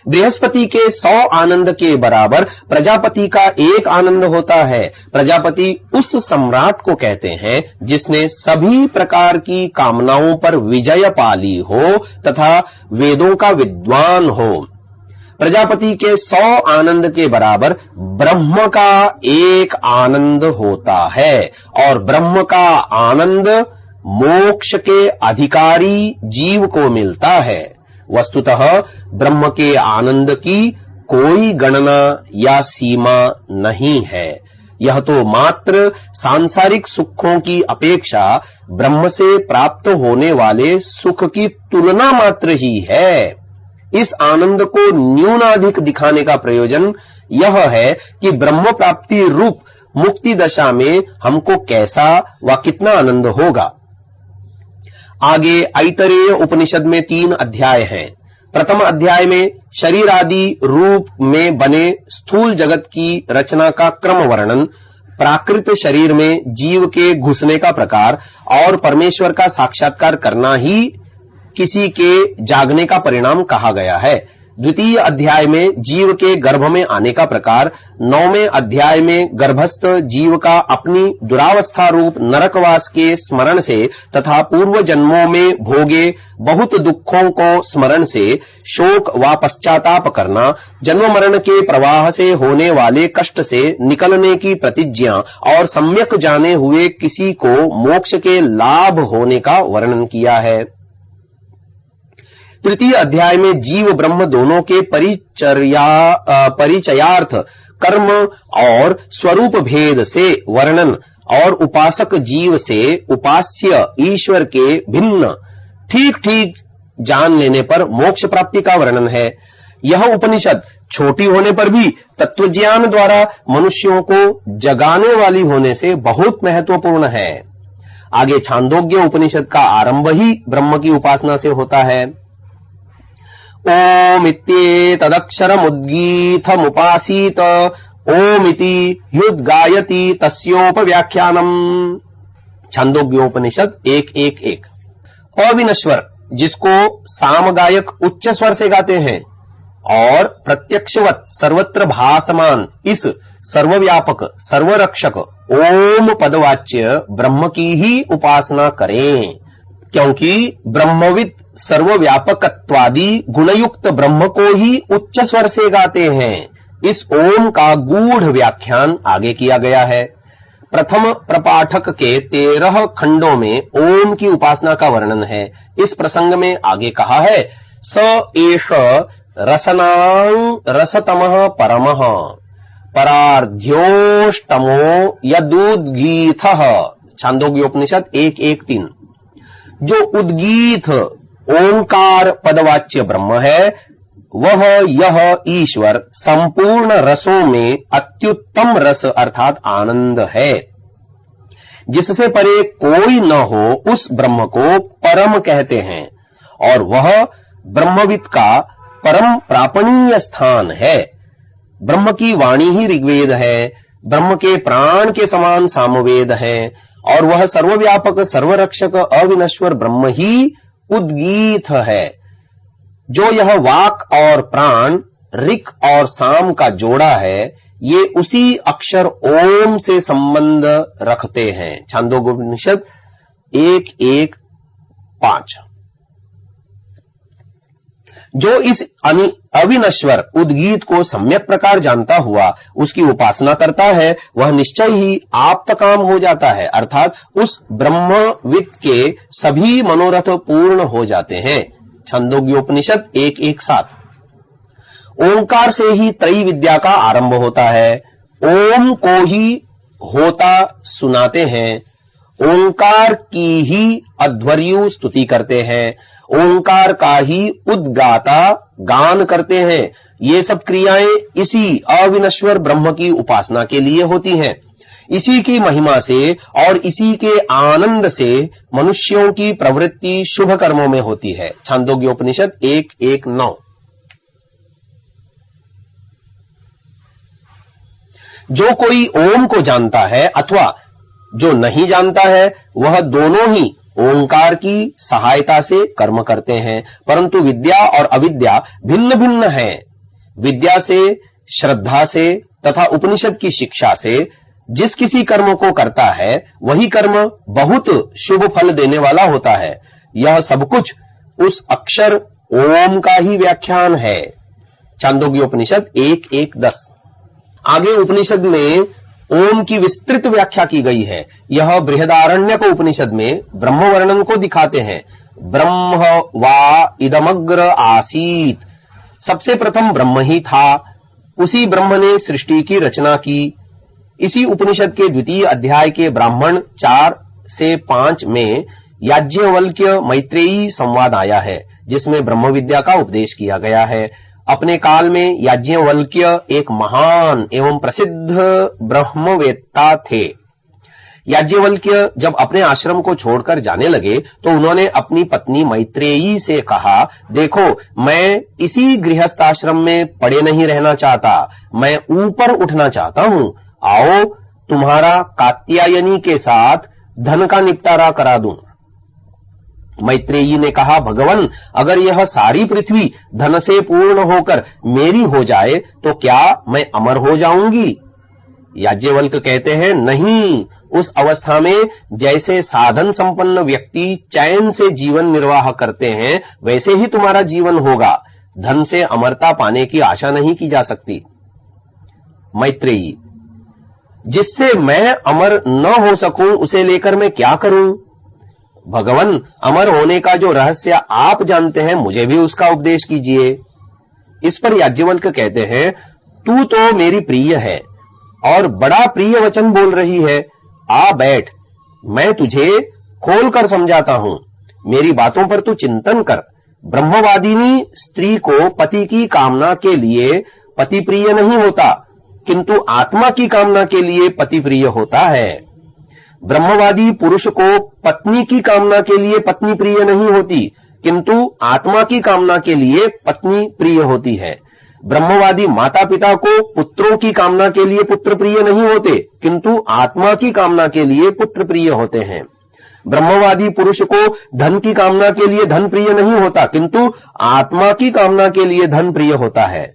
[SPEAKER 1] बृहस्पति के 100 आनंद के बराबर प्रजापति का एक आनंद होता है। प्रजापति उस सम्राट को कहते हैं जिसने सभी प्रकार की कामनाओं पर विजय पाली हो तथा वेदों का विद्वान हो। प्रजापति के 100 आनंद के बराबर ब्रह्म का एक आनंद होता है और ब्रह्म का आनंद मोक्ष के अधिकारी जीव को मिलता है। वस्तुतः ब्रह्म के आनंद की कोई गणना या सीमा नहीं है। यह तो मात्र सांसारिक सुखों की अपेक्षा ब्रह्म से प्राप्त होने वाले सुख की तुलना मात्र ही है। इस आनंद को न्यूनाधिक दिखाने का प्रयोजन यह है कि ब्रह्म प्राप्ति रूप मुक्ति दशा में हमको कैसा व कितना आनंद होगा। आगे ऐतरेय उपनिषद में 3 अध्याय हैं। प्रथम अध्याय में शरीर आदि रूप में बने स्थूल जगत की रचना का क्रम वर्णन, प्राकृत शरीर में जीव के घुसने का प्रकार और परमेश्वर का साक्षात्कार करना ही किसी के जागने का परिणाम कहा गया है। द्वितीय अध्याय में जीव के गर्भ में आने का प्रकार, 9वें अध्याय में गर्भस्थ जीव का अपनी दुरावस्था रूप नरकवास के स्मरण से तथा पूर्व जन्मों में भोगे बहुत दुखों को स्मरण से शोक व पश्चाताप करना, जन्म मरण के प्रवाह से होने वाले कष्ट से निकलने की प्रतिज्ञा और सम्यक जाने हुए किसी को मोक्ष के लाभ होने का वर्णन किया है। तृतीय अध्याय में जीव ब्रह्म दोनों के परिचयार्थ, कर्म और स्वरूप भेद से वर्णन और उपासक जीव से उपास्य ईश्वर के भिन्न ठीक ठीक जान लेने पर मोक्ष प्राप्ति का वर्णन है। यह उपनिषद छोटी होने पर भी तत्वज्ञान द्वारा मनुष्यों को जगाने वाली होने से बहुत महत्वपूर्ण है। आगे छांदोग्य उपनिषद का आरंभ ही ब्रह्म की उपासना से होता है। ओमित्येतदक्षरमुद्गीतमुपासीत ओमिति युद्गायति तस्योपव्याख्यानम्। छांदोग्योपनिषद 1:1-1। अविनश्वर जिसको सामगायक उच्च स्वर से गाते हैं और प्रत्यक्षवत सर्वत्र भासमान इस सर्वव्यापक सर्वरक्षक ओम पदवाच्य ब्रह्म की ही उपासना करें, क्योंकि ब्रह्मविद सर्वव्यापकत्वादि गुणयुक्त ब्रह्म को ही उच्च स्वर से गाते हैं। इस ओम का गूढ़ व्याख्यान आगे किया गया है। प्रथम प्रपाठक के 13 खंडों में ओम की उपासना का वर्णन है। इस प्रसंग में आगे कहा है, स एष रसनां रसतमः परमः परार्ध्योष्टमो यदुद्गीतः। छांदोग्योपनिषद 1:1-3। जो उद्गीत ओंकार पदवाच्य ब्रह्म है वह यह ईश्वर संपूर्ण रसों में अत्युत्तम रस अर्थात आनंद है। जिससे परे कोई न हो उस ब्रह्म को परम कहते हैं और वह ब्रह्मविद का परम प्रापणीय स्थान है। ब्रह्म की वाणी ही ऋग्वेद है, ब्रह्म के प्राण के समान सामवेद है और वह सर्वव्यापक सर्वरक्षक अविनश्वर ब्रह्म ही उद्गीत है। जो यह वाक और प्राण ऋक और साम का जोड़ा है, ये उसी अक्षर ओम से संबंध रखते हैं। छांदोग्योपनिषद 1:1-5। जो इस अविनश्वर उद्गीत को सम्यक प्रकार जानता हुआ उसकी उपासना करता है वह निश्चय ही आप्तकाम हो जाता है, अर्थात उस ब्रह्मविद के सभी मनोरथ पूर्ण हो जाते हैं। छांदोग्योपनिषद 1:1-7। ओंकार से ही त्रयी विद्या का आरंभ होता है। ओम को ही होता सुनाते हैं, ओंकार की ही अध्वर्यु स्तुति करते हैं, ओंकार का ही उद्गाता गान करते हैं। ये सब क्रियाएं इसी अविनश्वर ब्रह्म की उपासना के लिए होती हैं। इसी की महिमा से और इसी के आनंद से मनुष्यों की प्रवृत्ति शुभ कर्मों में होती है। छांदोग्योपनिषद 1:1-9। जो कोई ओम को जानता है अथवा जो नहीं जानता है वह दोनों ही ओंकार की सहायता से कर्म करते हैं, परंतु विद्या और अविद्या भिन्न भिन्न है। विद्या से, श्रद्धा से तथा उपनिषद की शिक्षा से जिस किसी कर्म को करता है वही कर्म बहुत शुभ फल देने वाला होता है। यह सब कुछ उस अक्षर ओम का ही व्याख्यान है। छांदोग्योपनिषद 1:1-10। आगे उपनिषद में ओम की विस्तृत व्याख्या की गई है। यह बृहदारण्यक उपनिषद में ब्रह्म वर्णन को दिखाते हैं। ब्रह्म वा इदमग्र आसीत, सबसे प्रथम ब्रह्म ही था, उसी ब्रह्म ने सृष्टि की रचना की। इसी उपनिषद के द्वितीय अध्याय के ब्राह्मण 4 से 5 में याज्ञवल्क्य मैत्रेयी संवाद आया है, जिसमें ब्रह्म विद्या का उपदेश किया गया है। अपने काल में याज्ञवल्क्य एक महान एवं प्रसिद्ध ब्रह्मवेत्ता थे। याज्ञवल्क्य जब अपने आश्रम को छोड़कर जाने लगे तो उन्होंने अपनी पत्नी मैत्रेयी से कहा, देखो, मैं इसी गृहस्थाश्रम में पड़े नहीं रहना चाहता, मैं ऊपर उठना चाहता हूं। आओ, तुम्हारा कात्यायनी के साथ धन का निपटारा करा दूं। मैत्रेयी ने कहा, भगवान, अगर यह सारी पृथ्वी धन से पूर्ण होकर मेरी हो जाए तो क्या मैं अमर हो जाऊंगी? याज्ञवल्क्य कहते हैं, नहीं, उस अवस्था में जैसे साधन संपन्न व्यक्ति चैन से जीवन निर्वाह करते हैं वैसे ही तुम्हारा जीवन होगा। धन से अमरता पाने की आशा नहीं की जा सकती। मैत्रेयी, जिससे मैं अमर न हो सकूं उसे लेकर मैं क्या करूं? भगवान, अमर होने का जो रहस्य आप जानते हैं, मुझे भी उसका उपदेश कीजिए। इस पर याज्ञवल्क्य कहते हैं, तू तो मेरी प्रिय है और बड़ा प्रिय वचन बोल रही है। आ बैठ, मैं तुझे खोलकर समझाता हूं। मेरी बातों पर तू चिंतन कर। ब्रह्मवादिनी स्त्री को पति की कामना के लिए पति प्रिय नहीं होता, किंतु आत्मा की कामना के लिए पति प्रिय होता है। ब्रह्मवादी पुरुष को पत्नी की कामना के लिए पत्नी प्रिय नहीं होती, किंतु आत्मा की कामना के लिए पत्नी प्रिय होती है। ब्रह्मवादी माता पिता को पुत्रों की कामना के लिए पुत्र प्रिय नहीं होते, किंतु आत्मा की कामना के लिए पुत्र प्रिय होते हैं। ब्रह्मवादी पुरुष को धन की कामना के लिए धन प्रिय नहीं होता, किंतु आत्मा की कामना के लिए धन प्रिय होता है।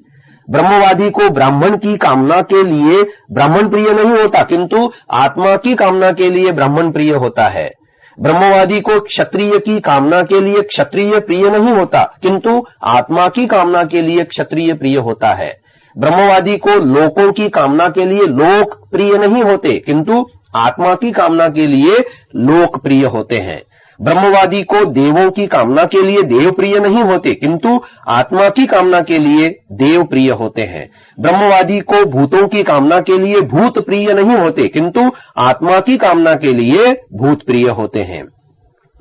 [SPEAKER 1] ब्रह्मवादी को ब्राह्मण की कामना के लिए ब्राह्मण प्रिय नहीं होता, किंतु आत्मा की कामना के लिए ब्राह्मण प्रिय होता है। ब्रह्मवादी को क्षत्रिय की कामना के लिए क्षत्रिय प्रिय नहीं होता, किंतु आत्मा की कामना के लिए क्षत्रिय प्रिय होता है। ब्रह्मवादी को लोकों की कामना के लिए लोक प्रिय नहीं होते, किंतु आत्मा की कामना के लिए लोक प्रिय होते हैं। ब्रह्मवादी को देवों की कामना के लिए देव प्रिय नहीं होते, किंतु आत्मा की कामना के लिए देव प्रिय होते हैं। ब्रह्मवादी को भूतों की कामना के लिए भूत प्रिय नहीं होते, किंतु आत्मा की कामना के लिए भूत प्रिय होते हैं।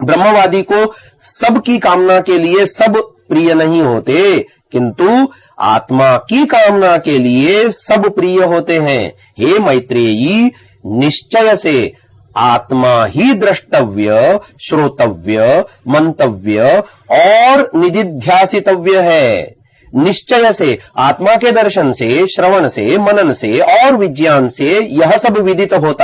[SPEAKER 1] ब्रह्मवादी को सब की कामना के लिए सब प्रिय नहीं होते, किंतु आत्मा की कामना के लिए सब प्रिय होते हैं। हे मैत्रेयी, निश्चय से आत्मा ही द्रष्टव्य, श्रोतव्य, मंतव्य और निदिध्यासितव्य है। निश्चय से, आत्मा के दर्शन से, श्रवण से, मनन से और विज्ञान से यह सब विदित होता है।